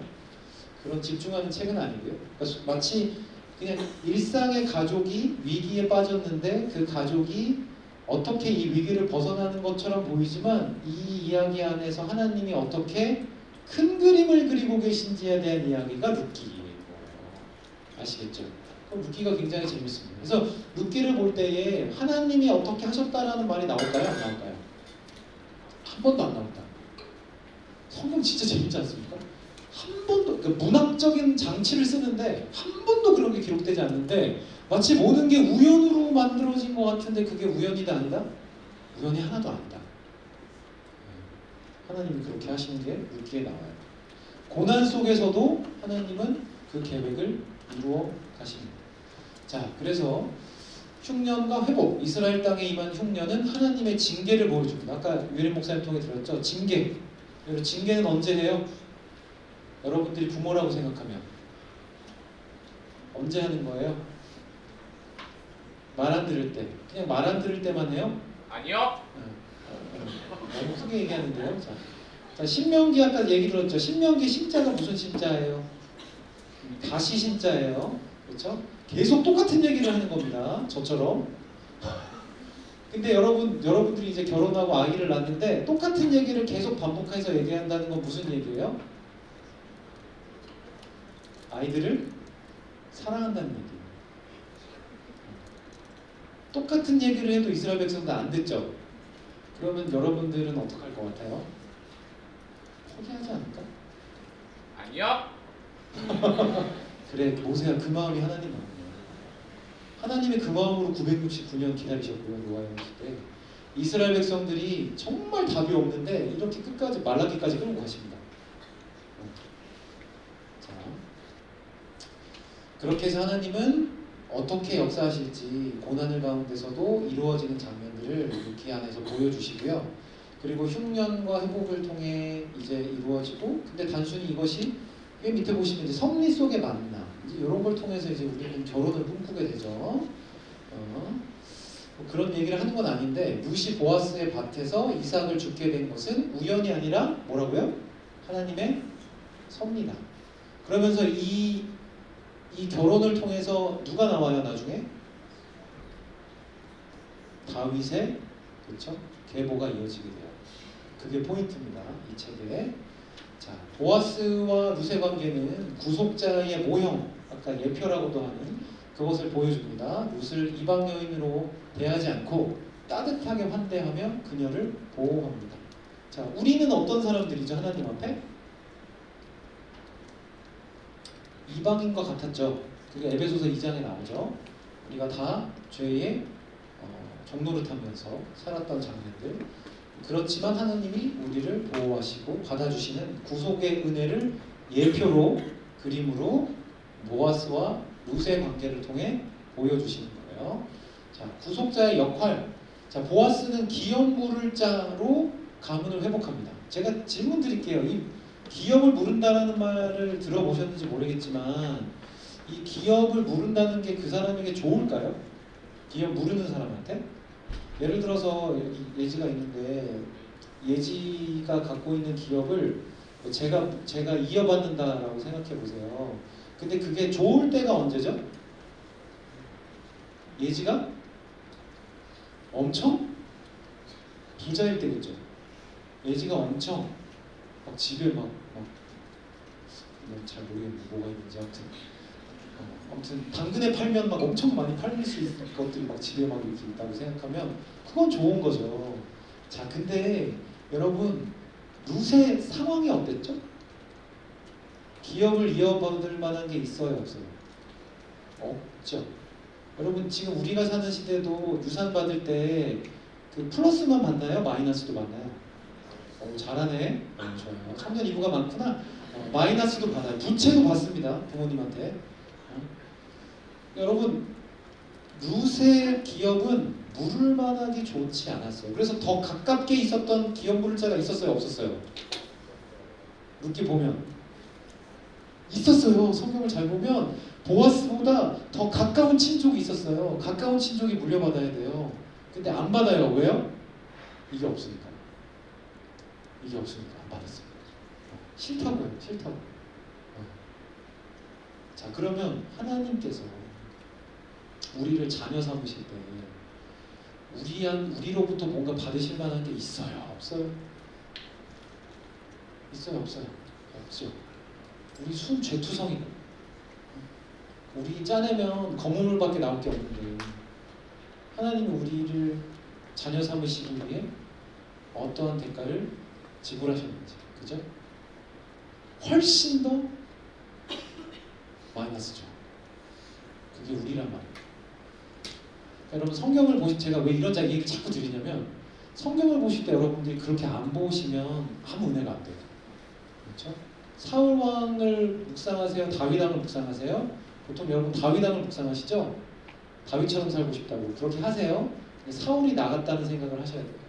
그런 집중하는 책은 아니고요. 그러니까 마치 그냥 일상의 가족이 위기에 빠졌는데 그 가족이 어떻게 이 위기를 벗어나는 것처럼 보이지만 이 이야기 안에서 하나님이 어떻게 큰 그림을 그리고 계신지에 대한 이야기가 룻기인 거예요. 아시겠죠? 룻기가 굉장히 재밌습니다. 그래서 룻기를 볼 때에 하나님이 어떻게 하셨다라는 말이 나올까요? 안 나올까요? 한 번도 안 나온다. 성경 진짜 재밌지 않습니까? 한 번도 문학적인 장치를 쓰는데 한 번도 그런 게 기록되지 않는데 마치 모든 게 우연으로 만들어진 것 같은데 그게 우연이다 아니다? 우연이 하나도 아니다. 하나님이 그렇게 하시는 게 룻기에 나와요. 고난 속에서도 하나님은 그 계획을 이루어 가십니다. 자, 그래서 흉년과 회복, 이스라엘 땅에 임한 흉년은 하나님의 징계를 보여줍니다. 아까 유림 목사님 통해 들었죠? 징계. 여러분 징계는 언제 해요? 여러분들이 부모라고 생각하면 언제 하는 거예요? 말 안 들을 때. 그냥 말 안 들을 때만 해요? 아니요. 너무 크게 얘기하는데요. 자, 신명기 아까 얘기 들었죠? 신명기 신자가 무슨 신자예요? 다시 신자예요. 그렇죠? 계속 똑같은 얘기를 하는 겁니다. 저처럼. 근데 여러분들이 이제 결혼하고 아이를 낳는데 똑같은 얘기를 계속 반복해서 얘기한다는 건 무슨 얘기예요? 아이들을 사랑한다는 얘기예요. 똑같은 얘기를 해도 이스라엘 백성들 안 듣죠? 그러면 여러분들은 어떻게 할 것 같아요? 포기하지 않을까? 아니요. 그래, 모세야 그 마음이 하나님 마음이에요. 하나님의 그 마음으로 969년 기다리셨고요. 노아의 시대. 이스라엘 백성들이 정말 답이 없는데 이렇게 끝까지 말라기까지 끌고 가십니다. 자, 그렇게 해서 하나님은 어떻게 역사하실지 고난을 가운데서도 이루어지는 장면들을 룻기 안에서 보여주시고요. 그리고 흉년과 회복을 통해 이제 이루어지고, 근데 단순히 이것이 맨 밑에 보시면 이제 섭리 속의 만남, 이제 이런 걸 통해서 이제 우리는 결혼을 꿈꾸게 되죠. 뭐 그런 얘기를 하는 건 아닌데 룻이 보아스의 밭에서 이삭을 죽게 된 것은 우연이 아니라 뭐라고요? 하나님의 섭리다. 그러면서 이 결혼을 통해서 누가 나와요 나중에? 다윗의 그렇죠? 계보가 이어지게 돼요. 그게 포인트입니다. 이 책에. 자, 보아스와 루세 관계는 구속자의 모형, 아까 예표라고도 하는 그것을 보여줍니다. 룻을 이방 여인으로 대하지 않고 따뜻하게 환대하며 그녀를 보호합니다. 자, 우리는 어떤 사람들이죠? 하나님 앞에? 이방인과 같았죠. 그게 에베소서 2장에 나오죠. 우리가 다 죄의 종노릇하면서 살았던 장면들. 그렇지만 하나님이 우리를 보호하시고 받아주시는 구속의 은혜를 예표로 그림으로 보아스와 룻의 관계를 통해 보여주시는 거예요. 자, 구속자의 역할. 자, 보아스는 기업 물을 자로 가문을 회복합니다. 제가 질문 드릴게요. 이 기업을 물은다라는 말을 들어보셨는지 모르겠지만 이 기업을 물은다는 게 그 사람에게 좋을까요? 기업 물으는 사람한테? 예를 들어서 예지가 있는데 예지가 갖고 있는 기업을 제가 이어받는다라고 생각해 보세요. 근데 그게 좋을 때가 언제죠? 예지가 엄청 부자일 때겠죠. 예지가 엄청 막 집에 막 잘 모르겠는데 뭐가 있는지 아무튼 당근에 팔면 막 엄청 많이 팔릴 수 있는 것들이 막 집에 막 이렇게 있다고 생각하면 그건 좋은 거죠. 자, 근데 여러분 룻의 상황이 어땠죠? 기업을 이어받을 만한 게 있어요, 없어요? 없죠. 여러분 지금 우리가 사는 시대도 유산 받을 때 그 플러스만 받나요? 마이너스도 받나요? 잘하네. 좋아요. 청년 이부가 많구나. 마이너스도 받아요. 부채도 받습니다. 부모님한테. 여러분 룻의 기업은 물을 만하기 좋지 않았어요. 그래서 더 가깝게 있었던 기업 물을 자가 있었어요, 없었어요? 룻기 보면 있었어요. 성경을 잘 보면 보아스보다 더 가까운 친족이 있었어요. 가까운 친족이 물려받아야 돼요. 근데 안 받아요. 왜요? 이게 없으니까. 이게 없으니까 안 받았어요. 싫다고요. 싫다고. 자, 그러면 하나님께서 우리를 자녀 삼으실 때 우리로부터 뭔가 받으실 만한 게 있어요? 없어요? 있어요? 없어요? 없죠. 우리 순 죄투성이고 우리 짜내면 검은 물밖에 나올 게 없는데 하나님이 우리를 자녀 삼으시기 위해 어떠한 대가를 지불하셨는지, 그죠? 훨씬 더 마이너스죠. 그게 우리란 말이에요. 여러분 성경을 보실 제가 왜 이런 얘기를 자꾸 드리냐면 성경을 보실 때 여러분들이 그렇게 안 보시면 아무 은혜가 안 돼요. 그렇죠? 사울 왕을 묵상하세요? 다윗 왕을 묵상하세요? 보통 여러분 다윗 왕을 묵상하시죠? 다윗처럼 살고 싶다고 그렇게 하세요. 사울이 나갔다는 생각을 하셔야 돼요.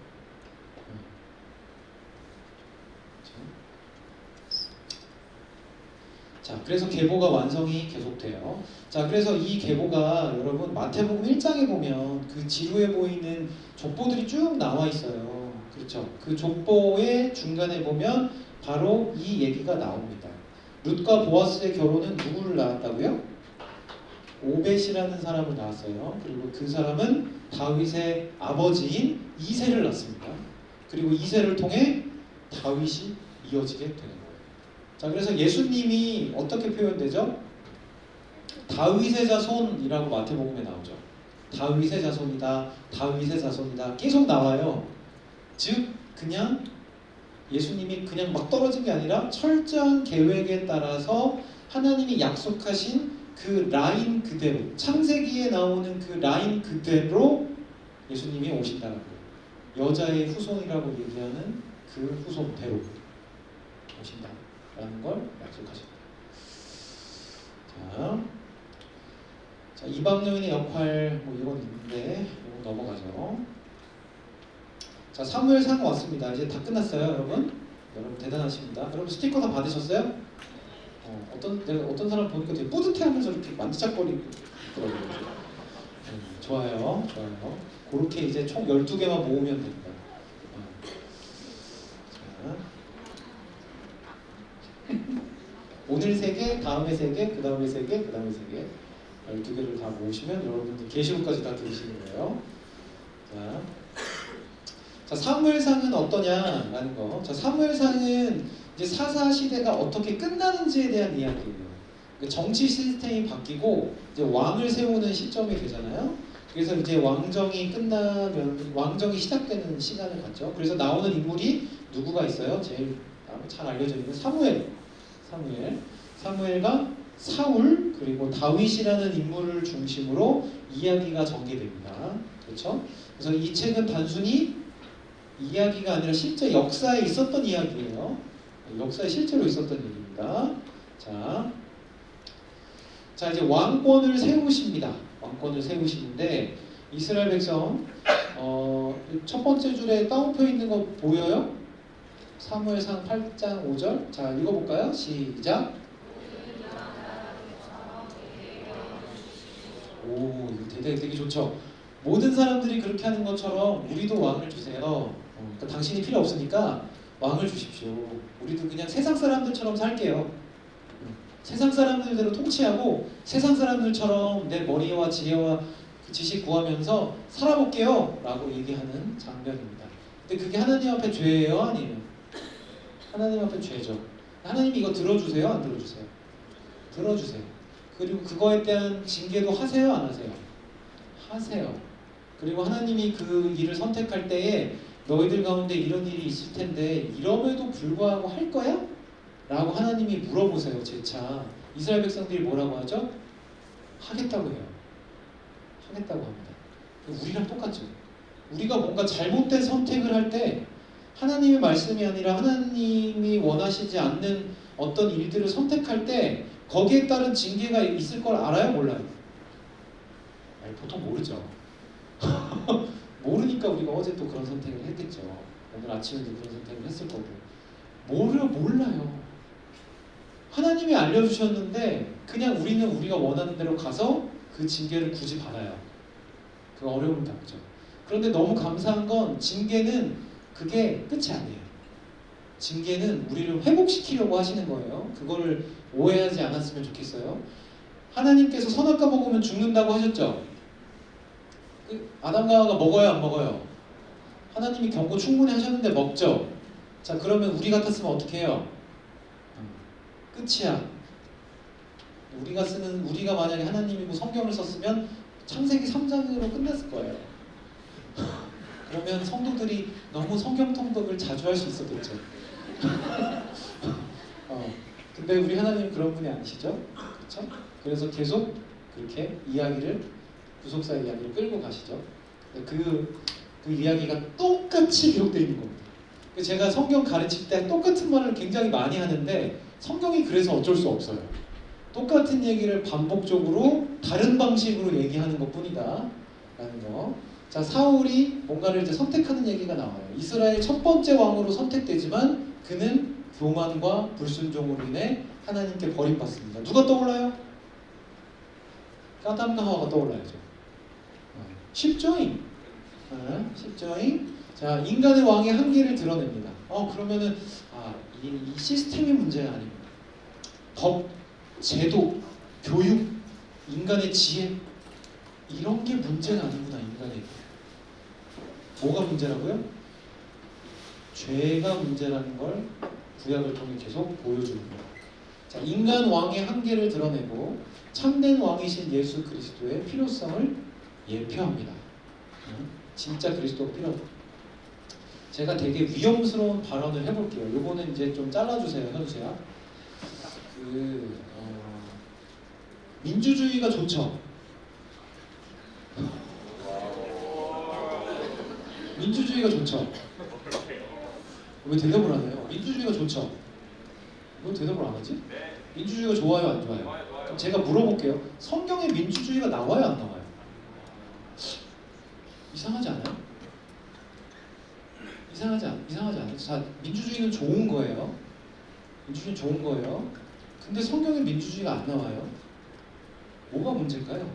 자, 그래서 계보가 완성이 계속돼요. 자, 그래서 이 계보가 여러분 마태복음 1장에 보면 그 지루해 보이는 족보들이 쭉 나와 있어요. 그렇죠? 그 족보의 중간에 보면 바로 이 얘기가 나옵니다. 룻과 보아스의 결혼은 누구를 낳았다고요? 오벳이라는 사람을 낳았어요. 그리고 그 사람은 다윗의 아버지인 이새를 낳습니다. 그리고 이새를 통해 다윗이 이어지게 되는 거예요. 자, 그래서 예수님이 어떻게 표현되죠? 다윗의 자손이라고 마태복음에 나오죠. 다윗의 자손이다, 다윗의 자손이다 계속 나와요. 즉 그냥 예수님이 그냥 막 떨어진 게 아니라 철저한 계획에 따라서 하나님이 약속하신 그 라인 그대로, 창세기에 나오는 그 라인 그대로 예수님이 오신다는 거예요. 여자의 후손이라고 얘기하는 그 후손대로 오신다라는 걸 약속하십니다. 자, 이방 여인의 역할 이건 있는데 이거 넘어가죠. 자, 사무엘상 왔습니다. 이제 다 끝났어요, 여러분. 여러분 대단하십니다. 여러분 스티커 다 받으셨어요? 어떤 사람 보니까 되게 뿌듯해하면서 이렇게 만지작거리고 있더라고요. 좋아요. 그렇게 이제 총 12개만 모으면 됩니다. 자. 오늘 3개, 다음에 3개, 그 다음에 3개, 그 다음에 3개 12개를 다 모으시면 여러분들 계시록까지 다 들으시는 거예요. 자, 사무엘상은 어떠냐라는 거. 자, 사무엘상은 이제 사사 시대가 어떻게 끝나는지에 대한 이야기예요. 그러니까 정치 시스템이 바뀌고 이제 왕을 세우는 시점이 되잖아요. 그래서 이제 왕정이 끝나면 왕정이 시작되는 시간을 갖죠. 그래서 나오는 인물이 누구가 있어요? 제일 잘 알려져 있는 사무엘과 사울 그리고 다윗이라는 인물을 중심으로 이야기가 전개됩니다. 그렇죠? 그래서 이 책은 단순히 이야기가 아니라 실제 역사에 있었던 이야기예요. 역사에 실제로 있었던 일입니다. 자 이제 왕권을 세우십니다. 왕권을 세우시는데 이스라엘 백성 첫 번째 줄에 따옴표 있는 거 보여요? 사무엘상 8장 5절. 자 읽어볼까요? 시작. 오 이거 되게 좋죠. 모든 사람들이 그렇게 하는 것처럼 우리도 왕을 주세요. 그러니까 당신이 필요 없으니까 왕을 주십시오. 우리도 그냥 세상 사람들처럼 살게요. 세상 사람들대로 통치하고 세상 사람들처럼 내 머리와 지혜와 지식 구하면서 살아볼게요 라고 얘기하는 장면입니다. 근데 그게 하나님 앞에 죄예요? 아니에요? 하나님 앞에 죄죠. 하나님이 이거 들어주세요? 안 들어주세요? 들어주세요. 그리고 그거에 대한 징계도 하세요? 안 하세요? 하세요. 그리고 하나님이 그 일을 선택할 때에 너희들 가운데 이런 일이 있을 텐데 이럼에도 불구하고 할 거야? 라고 하나님이 물어보세요. 재차 이스라엘 백성들이 뭐라고 하죠? 하겠다고 해요. 하겠다고 합니다. 우리랑 똑같죠. 우리가 뭔가 잘못된 선택을 할 때 하나님의 말씀이 아니라 하나님이 원하시지 않는 어떤 일들을 선택할 때 거기에 따른 징계가 있을 걸 알아요? 몰라요? 아니, 보통 모르죠. 모르니까 우리가 어제 또 그런 선택을 했겠죠. 오늘 아침에도 그런 선택을 했을 거고. 몰라요. 하나님이 알려주셨는데 그냥 우리는 우리가 원하는 대로 가서 그 징계를 굳이 받아요. 그 어려움을 겪죠. 그런데 너무 감사한 건 징계는 그게 끝이 아니에요. 징계는 우리를 회복시키려고 하시는 거예요. 그거를 오해하지 않았으면 좋겠어요. 하나님께서 선악과 먹으면 죽는다고 하셨죠? 아담과 하와가 먹어요 안 먹어요? 하나님이 경고 충분히 하셨는데 먹죠? 자 그러면 우리 같았으면 어떻게 해요? 끝이야. 우리가 만약에 하나님이고 성경을 썼으면 창세기 3장으로 끝났을 거예요. 그러면 성도들이 너무 성경 통독을 자주 할 수 있었겠죠. 근데 우리 하나님 그런 분이 아니시죠? 그렇죠? 그래서 계속 그렇게 구속사 이야기를 끌고 가시죠. 그 이야기가 똑같이 기록되어 있는 겁니다. 제가 성경 가르칠 때 똑같은 말을 굉장히 많이 하는데 성경이 그래서 어쩔 수 없어요. 똑같은 얘기를 반복적으로 다른 방식으로 얘기하는 것뿐이다 라는 거. 자 사울이 뭔가를 이제 선택하는 얘기가 나와요. 이스라엘 첫 번째 왕으로 선택되지만 그는 교만과 불순종으로 인해 하나님께 버림받습니다. 누가 떠올라요? 아담과 하와가 떠올라야죠. 쉽죠잉? 쉽죠잉? 자 인간의 왕의 한계를 드러냅니다. 그러면은 이 시스템이 문제가 아닙니다. 법, 제도, 교육, 인간의 지혜 이런 게 문제가 아니구나. 인간의 뭐가 문제라고요? 죄가 문제라는 걸 구약을 통해 계속 보여주는 거예요. 자, 인간 왕의 한계를 드러내고 참된 왕이신 예수 그리스도의 필요성을 예표합니다. 진짜 그리스도가 필요합니다. 제가 되게 위험스러운 발언을 해볼게요. 요거는 이제 좀 잘라주세요, 현수야. 민주주의가 좋죠. 민주주의가 좋죠. 왜 대답을 안 해요? 민주주의가 좋죠. 왜 대답을 안 하지? 민주주의가 좋아요, 안 좋아요? 그럼 제가 물어볼게요. 성경에 민주주의가 나와요, 안 나와요? 이상하지 않아요? 이상하지 않아요? 자, 민주주의는 좋은 거예요. 민주주의는 좋은 거예요. 근데 성경에 민주주의가 안 나와요. 뭐가 문제일까요?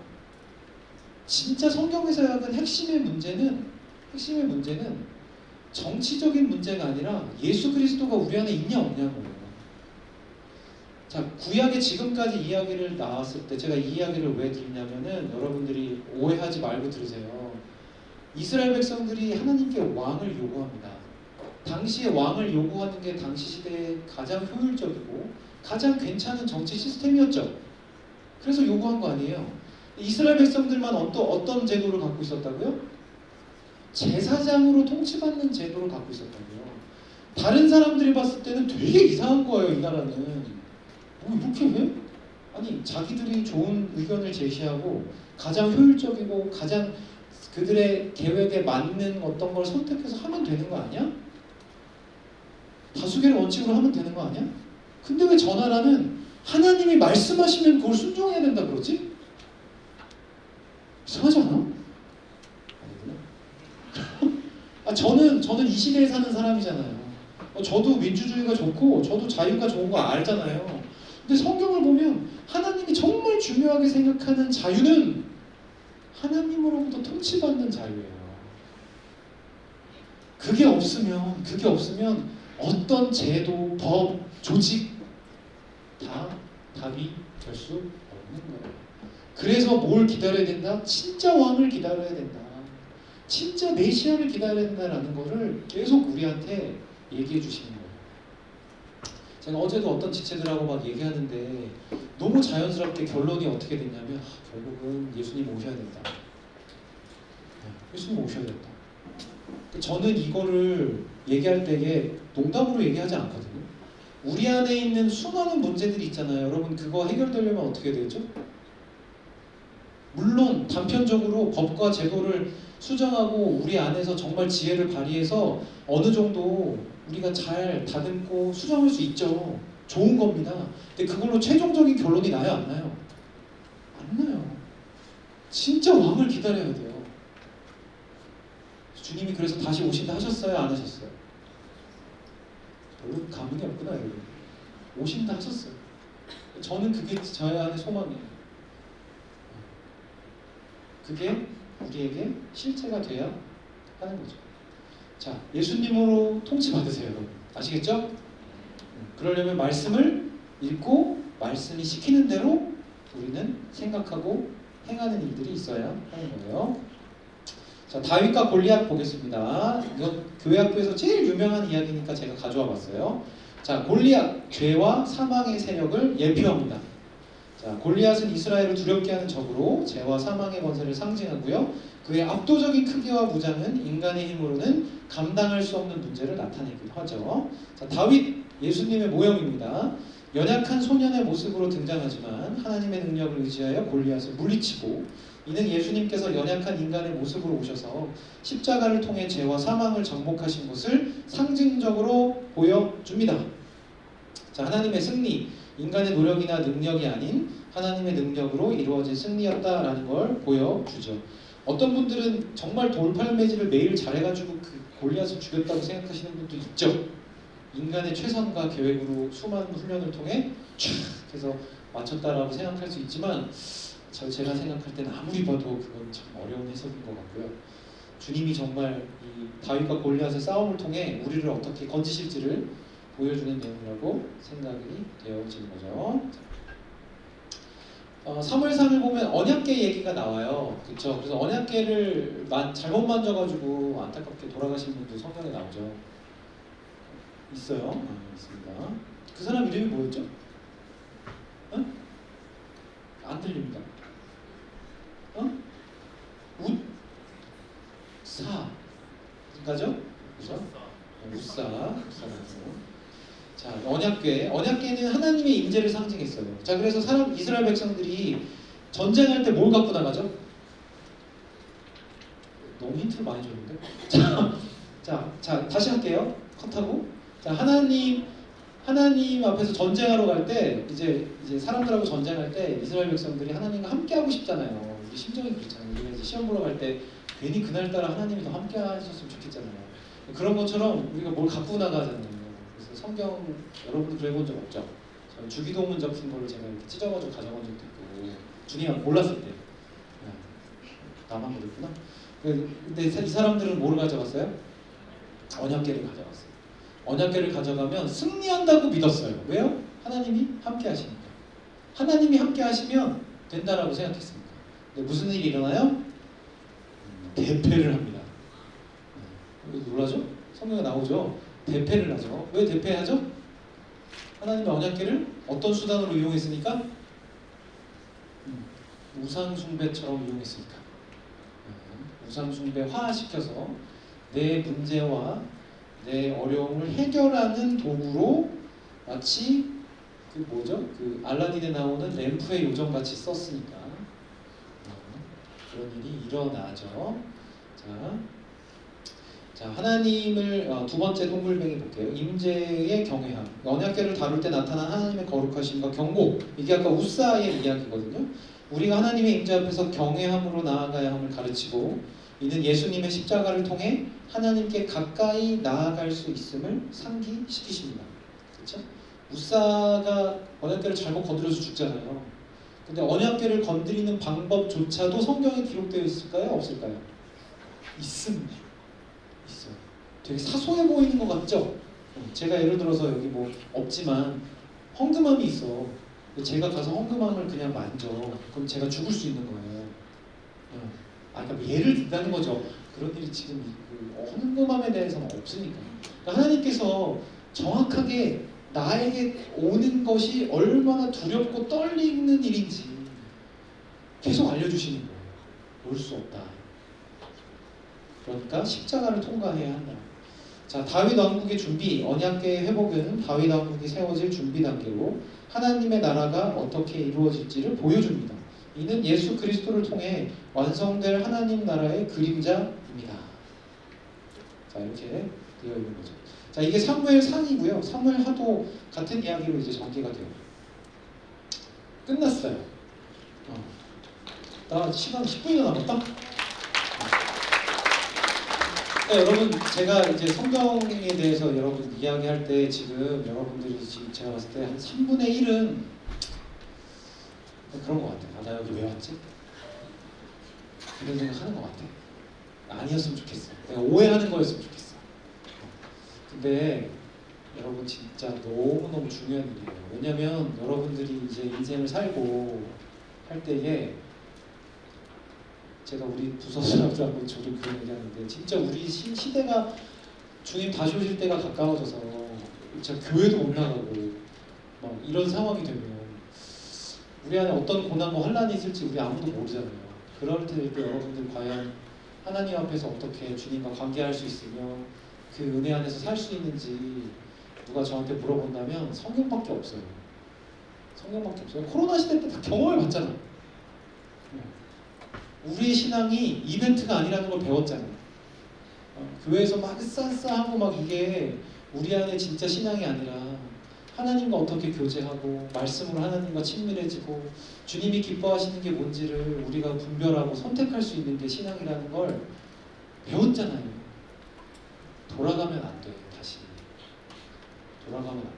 진짜 성경에서 약간 핵심의 문제는 정치적인 문제가 아니라 예수 그리스도가 우리 안에 있냐 없냐는 거예요. 자, 구약의 지금까지 이야기를 나왔을 때 제가 이 이야기를 왜 드리냐면은 여러분들이 오해하지 말고 들으세요. 이스라엘 백성들이 하나님께 왕을 요구합니다. 당시에 왕을 요구하는 게 당시 시대에 가장 효율적이고 가장 괜찮은 정치 시스템이었죠. 그래서 요구한 거 아니에요. 이스라엘 백성들만 어떤 제도를 갖고 있었다고요? 제사장으로 통치받는 제도를 갖고 있었다고요. 다른 사람들이 봤을 때는 되게 이상한 거예요. 이 나라는 뭐 이렇게 해? 아니 자기들이 좋은 의견을 제시하고 가장 효율적이고 가장 그들의 계획에 맞는 어떤 걸 선택해서 하면 되는 거 아니야? 다수결의 원칙으로 하면 되는 거 아니야? 근데 왜 저 나라는 하나님이 말씀하시면 그걸 순종해야 된다 그러지? 이상하지 않아? 아니구나. 아, 저는 이 시대에 사는 사람이잖아요. 저도 민주주의가 좋고 저도 자유가 좋은 거 알잖아요. 근데 성경을 보면 하나님이 정말 중요하게 생각하는 자유는 하나님으로부터 통치받는 자유예요. 그게 없으면 어떤 제도, 법, 조직 다 답이 될 수 없는 거예요. 그래서 뭘 기다려야 된다? 진짜 왕을 기다려야 된다. 진짜 메시아를 기다려야 된다라는 거를 계속 우리한테 얘기해 주시는 거예요. 제가 어제도 어떤 지체들하고 막 얘기하는데 너무 자연스럽게 결론이 어떻게 됐냐면 결국은 예수님 오셔야 된다. 예수님 오셔야 된다. 저는 이거를 얘기할 때에 농담으로 얘기하지 않거든요. 우리 안에 있는 수많은 문제들이 있잖아요. 여러분 그거 해결되려면 어떻게 되죠? 물론 단편적으로 법과 제도를 수정하고 우리 안에서 정말 지혜를 발휘해서 어느 정도 우리가 잘 다듬고 수정할 수 있죠. 좋은 겁니다. 근데 그걸로 최종적인 결론이 나요? 안 나요? 안 나요. 진짜 왕을 기다려야 돼요. 주님이 그래서 다시 오신다 하셨어요? 안 하셨어요? 별로 감흥이 없구나. 여러분. 오신다 하셨어요. 저는 그게 저의 안의 소망이에요. 그게 우리에게 실체가 돼야 하는 거죠. 자, 예수님으로 통치받으세요, 여러분. 아시겠죠? 그러려면 말씀을 읽고 말씀이 시키는 대로 우리는 생각하고 행하는 일들이 있어야 하는 거예요. 자, 다윗과 골리앗 보겠습니다. 이건 교회 학교에서 제일 유명한 이야기니까 제가 가져와 봤어요. 자, 골리앗, 죄와 사망의 세력을 예표합니다. 자, 골리앗은 이스라엘을 두렵게 하는 적으로 죄와 사망의 권세를 상징하고요. 그의 압도적인 크기와 무장은 인간의 힘으로는 감당할 수 없는 문제를 나타내기도 하죠. 자, 다윗, 예수님의 모형입니다. 연약한 소년의 모습으로 등장하지만 하나님의 능력을 의지하여 골리앗을 물리치고 이는 예수님께서 연약한 인간의 모습으로 오셔서 십자가를 통해 죄와 사망을 정복하신 것을 상징적으로 보여줍니다. 자, 하나님의 승리, 인간의 노력이나 능력이 아닌 하나님의 능력으로 이루어진 승리였다라는 걸 보여주죠. 어떤 분들은 정말 돌팔매질을 매일 잘해가지고 그 골리앗을 죽였다고 생각하시는 분도 있죠. 인간의 최선과 계획으로 수많은 훈련을 통해 촥 해서 맞췄다라고 생각할 수 있지만 제가 생각할 때는 아무리 봐도 그건 참 어려운 해석인 것 같고요. 주님이 정말 이 다윗과 골리앗의 싸움을 통해 우리를 어떻게 건지실지를 보여주는 내용이라고 생각이 되어지는 거죠. 사무엘상을 보면 언약궤 얘기가 나와요. 그렇죠? 그래서 언약궤를 잘못 만져가지고 안타깝게 돌아가신 분도 성경에 나오죠. 있어요. 있습니다. 그 사람 이름이 뭐였죠? 응? 안 들립니다. 웃사가죠? 그죠? 웃사라고. 자, 언약궤는 하나님의 임재를 상징했어요. 자, 그래서 이스라엘 백성들이 전쟁할 때 뭘 갖고 나가죠? 너무 힌트를 많이 줬는데. 자, 다시 할게요. 컷하고. 자, 하나님 앞에서 전쟁하러 갈 때 이제 사람들하고 전쟁할 때 이스라엘 백성들이 하나님과 함께 하고 싶잖아요. 우리 심정이 그렇잖아요. 우리가 이제 시험 보러 갈 때 괜히 그날따라 하나님이 더 함께 하셨으면 좋겠잖아요. 그런 것처럼 우리가 뭘 갖고 나가잖아요. 그래서 성경 여러분 그래 본 적 없죠? 저는 주기도문 적힌 거를 제가 이렇게 찢어가지고 가져간 적도 있고 주님이 몰랐을 때. 나만 그랬구나. 근데 이 사람들은 뭐를 가져갔어요? 언약궤를 가져갔어요. 언약궤를 가져가면 승리한다고 믿었어요. 왜요? 하나님이 함께 하시니까. 하나님이 함께 하시면 된다라고 생각했습니다. 근데 무슨 일이 일어나요? 대패를 합니다. 놀라죠? 성경에 나오죠. 대패를 하죠. 왜 대패하죠? 하나님의 언약궤를 어떤 수단으로 이용했으니까? 우상숭배처럼 이용했으니까. 우상숭배화시켜서 내 문제와 내 어려움을 해결하는 도구로 마치 그 뭐죠? 그 알라딘에 나오는 램프의 요정같이 썼으니까 그런 일이 일어나죠. 자, 하나님을 두 번째 동물뱅이 볼게요. 임재의 경외함. 언약궤를 다룰 때 나타난 하나님의 거룩하심과 경고. 이게 아까 우사의 이야기거든요. 우리가 하나님의 임재 앞에서 경외함으로 나아가야 함을 가르치고 이는 예수님의 십자가를 통해 하나님께 가까이 나아갈 수 있음을 상기시키십니다. 그렇죠? 우사가 언약궤를 잘못 건드려서 죽잖아요. 근데 언약궤를 건드리는 방법조차도 성경에 기록되어 있을까요? 없을까요? 있습니다. 있어요. 되게 사소해 보이는 것 같죠? 제가 예를 들어서 여기 뭐 없지만 헝금함이 있어. 제가 가서 헝금함을 그냥 만져. 그럼 제가 죽을 수 있는 거예요. 그러니까 예를 든다는 거죠. 그런 일이 지금 헝금함에 대해서는 없으니까. 그러니까 하나님께서 정확하게 나에게 오는 것이 얼마나 두렵고 떨리는 일인지 계속 알려주시는 거예요. 올 수 없다. 그러니까 십자가를 통과해야 한다. 자, 다윗 왕국의 준비, 언약궤의 회복에는 다윗 왕국이 세워질 준비 단계로 하나님의 나라가 어떻게 이루어질지를 보여줍니다. 이는 예수 그리스도를 통해 완성될 하나님 나라의 그림자입니다. 자, 이렇게 되어 있는 거죠. 자, 이게 사무엘 상이고요. 사무엘 하도 같은 이야기로 이제 전개가 돼요. 끝났어요. 나 시간 10분이나 남았다? 여러분, 제가 이제 성경에 대해서 여러분 이야기할 때 지금 여러분들이 지금 제가 봤을 때 한 3분의 1은 그런 것 같아요. 나 여기 왜 왔지? 이런 생각하는 것 같아요. 아니었으면 좋겠어. 내가 오해하는 거였으면 좋겠어. 근데 여러분 진짜 너무너무 중요한 일이에요. 왜냐면 여러분들이 이제 인생을 살고 할 때에 제가 우리 부서 사람들하고 저도 그런 얘기하는데 진짜 우리 시대가 주님 다시 오실 때가 가까워져서 진짜 교회도 못 나가고 막 이런 상황이 되면 우리 안에 어떤 고난과 환난이 있을지 우리 아무도 모르잖아요. 그럴 때 여러분들 과연 하나님 앞에서 어떻게 주님과 관계할 수 있으며 그 은혜 안에서 살 수 있는지 누가 저한테 물어본다면 성경밖에 없어요. 성경밖에 없어요. 코로나 시대 때 다 경험을 봤잖아. 우리의 신앙이 이벤트가 아니라는 걸 배웠잖아요. 교회에서 막 싸싸하고 막 이게 우리 안에 진짜 신앙이 아니라 하나님과 어떻게 교제하고 말씀으로 하나님과 친밀해지고 주님이 기뻐하시는 게 뭔지를 우리가 분별하고 선택할 수 있는 게 신앙이라는 걸 배웠잖아요. 돌아가면 안 돼. 다시 돌아가면 안 돼.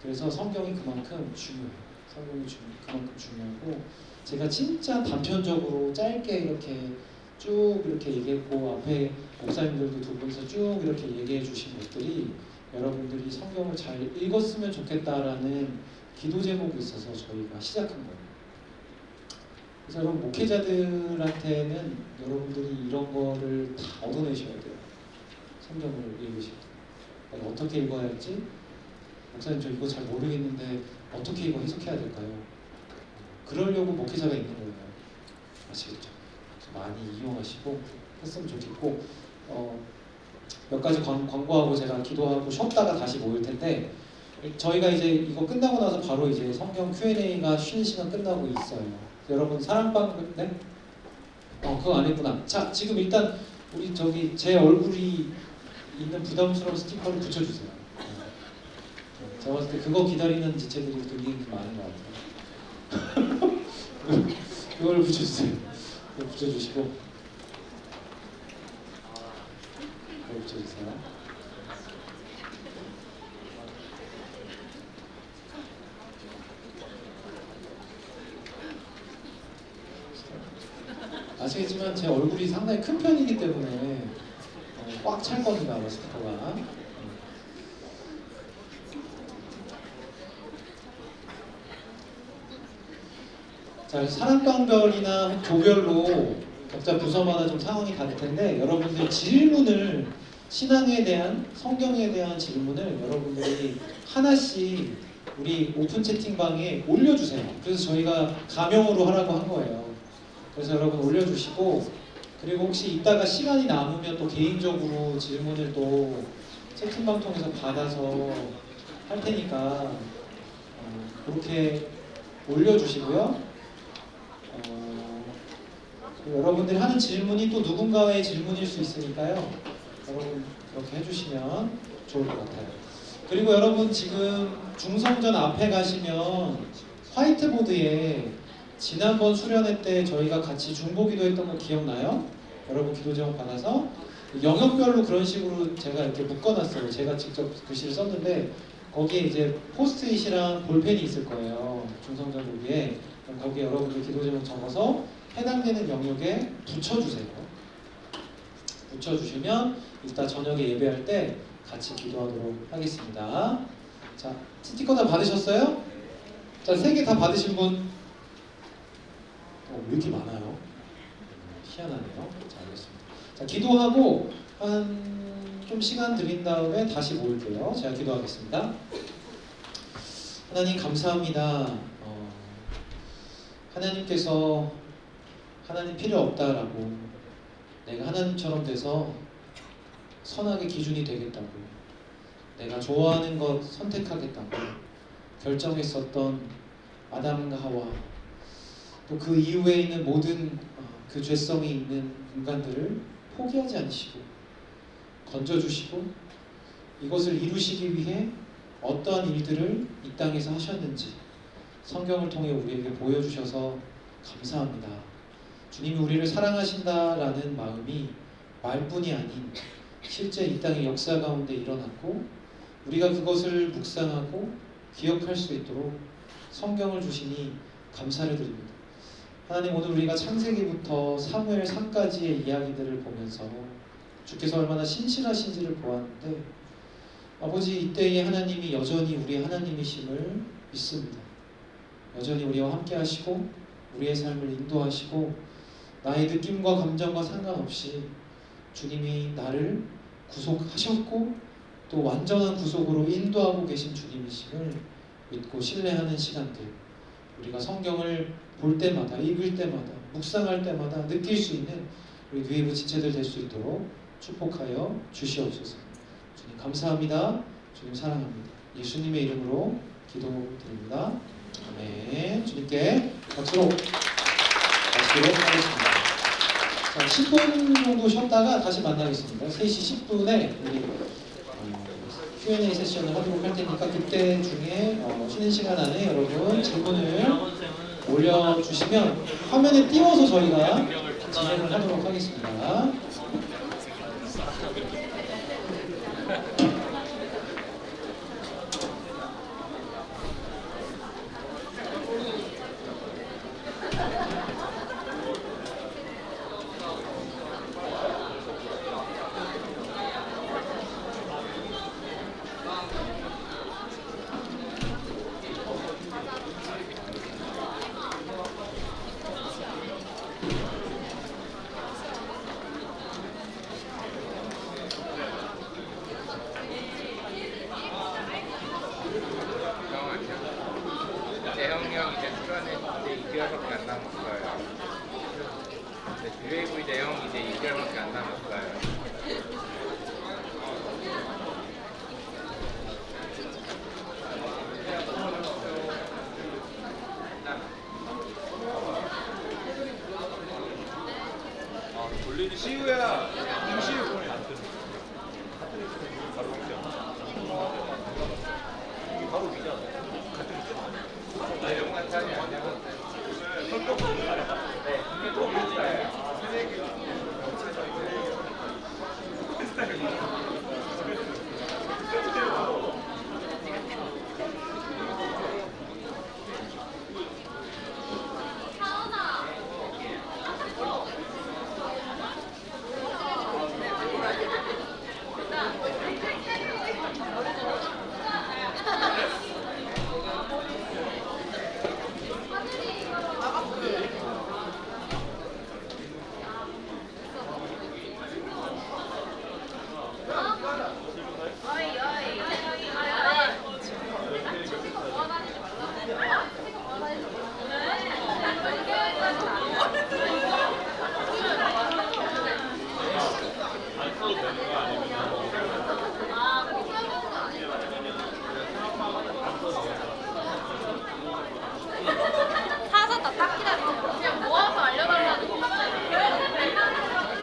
그래서 성경이 그만큼 중요해요. 성경이 그만큼 중요하고 제가 진짜 단편적으로 짧게 이렇게 쭉 이렇게 얘기했고 앞에 목사님들도 두 분이서 쭉 이렇게 얘기해 주신 것들이 여러분들이 성경을 잘 읽었으면 좋겠다라는 기도 제목이 있어서 저희가 시작한 거예요. 그래서 여러분 목회자들한테는 여러분들이 이런 거를 다 얻어내셔야 돼요. 성경을 읽으실 때 어떻게 읽어야 할지 목사님 저 이거 잘 모르겠는데 어떻게 이거 해석해야 될까요? 그러려고 목회자가 있는 거예요. 아시겠죠? 많이 이용하시고 했으면 좋겠고 몇 가지 광고하고 제가 기도하고 쉬었다가 다시 모일 텐데 저희가 이제 이거 끝나고 나서 바로 이제 성경 Q&A가 쉬는 시간 끝나고 있어요. 여러분 사랑방 네? 그거 안 했구나. 자 지금 일단 우리 저기 제 얼굴이 있는 부담스러운 스티커를 붙여주세요. 제가 봤을 때 그거 기다리는 지체들이 굉장히 많은 것 같아요. 그걸 붙여주세요. 그걸 붙여주시고 그걸 붙여주세요. 아시겠지만 제 얼굴이 상당히 큰 편이기 때문에 꽉 찰 겁니다. 스티커가. 자, 사랑방별이나 조별로 각자 부서마다 좀 상황이 다를 텐데 여러분들 질문을 신앙에 대한, 성경에 대한 질문을 여러분들이 하나씩 우리 오픈 채팅방에 올려주세요. 그래서 저희가 가명으로 하라고 한 거예요. 그래서 여러분 올려주시고, 그리고 혹시 이따가 시간이 남으면 또 개인적으로 질문을 또 채팅방 통해서 받아서 할 테니까 그렇게 올려주시고요. 여러분들이 하는 질문이 또 누군가의 질문일 수 있으니까요. 여러분 그렇게 해주시면 좋을 것 같아요. 그리고 여러분 지금 중성전 앞에 가시면 화이트보드에 지난번 수련회 때 저희가 같이 중보기도 했던 거 기억나요? 여러분 기도 제목 받아서 영역별로 그런 식으로 제가 이렇게 묶어놨어요. 제가 직접 글씨를 썼는데 거기에 이제 포스트잇이랑 볼펜이 있을 거예요. 중성전 보기에. 그럼 거기에 여러분들 기도 제목 적어서 해당되는 영역에 붙여주세요. 붙여주시면 이따 저녁에 예배할 때 같이 기도하도록 하겠습니다. 자, 스티커 다 받으셨어요? 자, 3개 다 받으신 분? 왜 이렇게 많아요? 희한하네요. 자, 알겠습니다. 자, 기도하고 한 좀 시간 드린 다음에 다시 모일게요. 제가 기도하겠습니다. 하나님 감사합니다. 하나님께서 하나님 필요 없다라고, 내가 하나님처럼 돼서 선악의 기준이 되겠다고, 내가 좋아하는 것 선택하겠다고 결정했었던 아담과 하와, 또 그 이후에 있는 모든 그 죄성이 있는 인간들을 포기하지 않으시고 건져주시고 이것을 이루시기 위해 어떠한 일들을 이 땅에서 하셨는지 성경을 통해 우리에게 보여주셔서 감사합니다. 주님이 우리를 사랑하신다라는 마음이 말뿐이 아닌 실제 이 땅의 역사 가운데 일어났고, 우리가 그것을 묵상하고 기억할 수 있도록 성경을 주시니 감사를 드립니다. 하나님, 오늘 우리가 창세기부터 사무엘상까지의 이야기들을 보면서 주께서 얼마나 신실하신지를 보았는데, 아버지, 이때의 하나님이 여전히 우리의 하나님이심을 믿습니다. 여전히 우리와 함께 하시고 우리의 삶을 인도하시고 나의 느낌과 감정과 상관없이 주님이 나를 구속하셨고 또 완전한 구속으로 인도하고 계신 주님이심을 믿고 신뢰하는 시간들, 우리가 성경을 볼 때마다, 읽을 때마다, 묵상할 때마다 느낄 수 있는 우리 뉴에이브 지체들 될 수 있도록 축복하여 주시옵소서. 주님 감사합니다. 주님 사랑합니다. 예수님의 이름으로 기도드립니다. 아멘. 주님께 박수로 하겠습니다. 자, 10분 정도 쉬었다가 다시 만나겠습니다. 3시 10분에 우리 Q&A 세션을 하도록 할 테니까 그때 중에 쉬는 시간 안에 여러분 질문을 올려주시면 화면에 띄워서 저희가 진행을 하도록 하겠습니다. 재형이 형 이제 수련회 이제 2개월밖에 안 남았어요. UAV 대형 이제 2개월밖에 안 남았어요. 시우야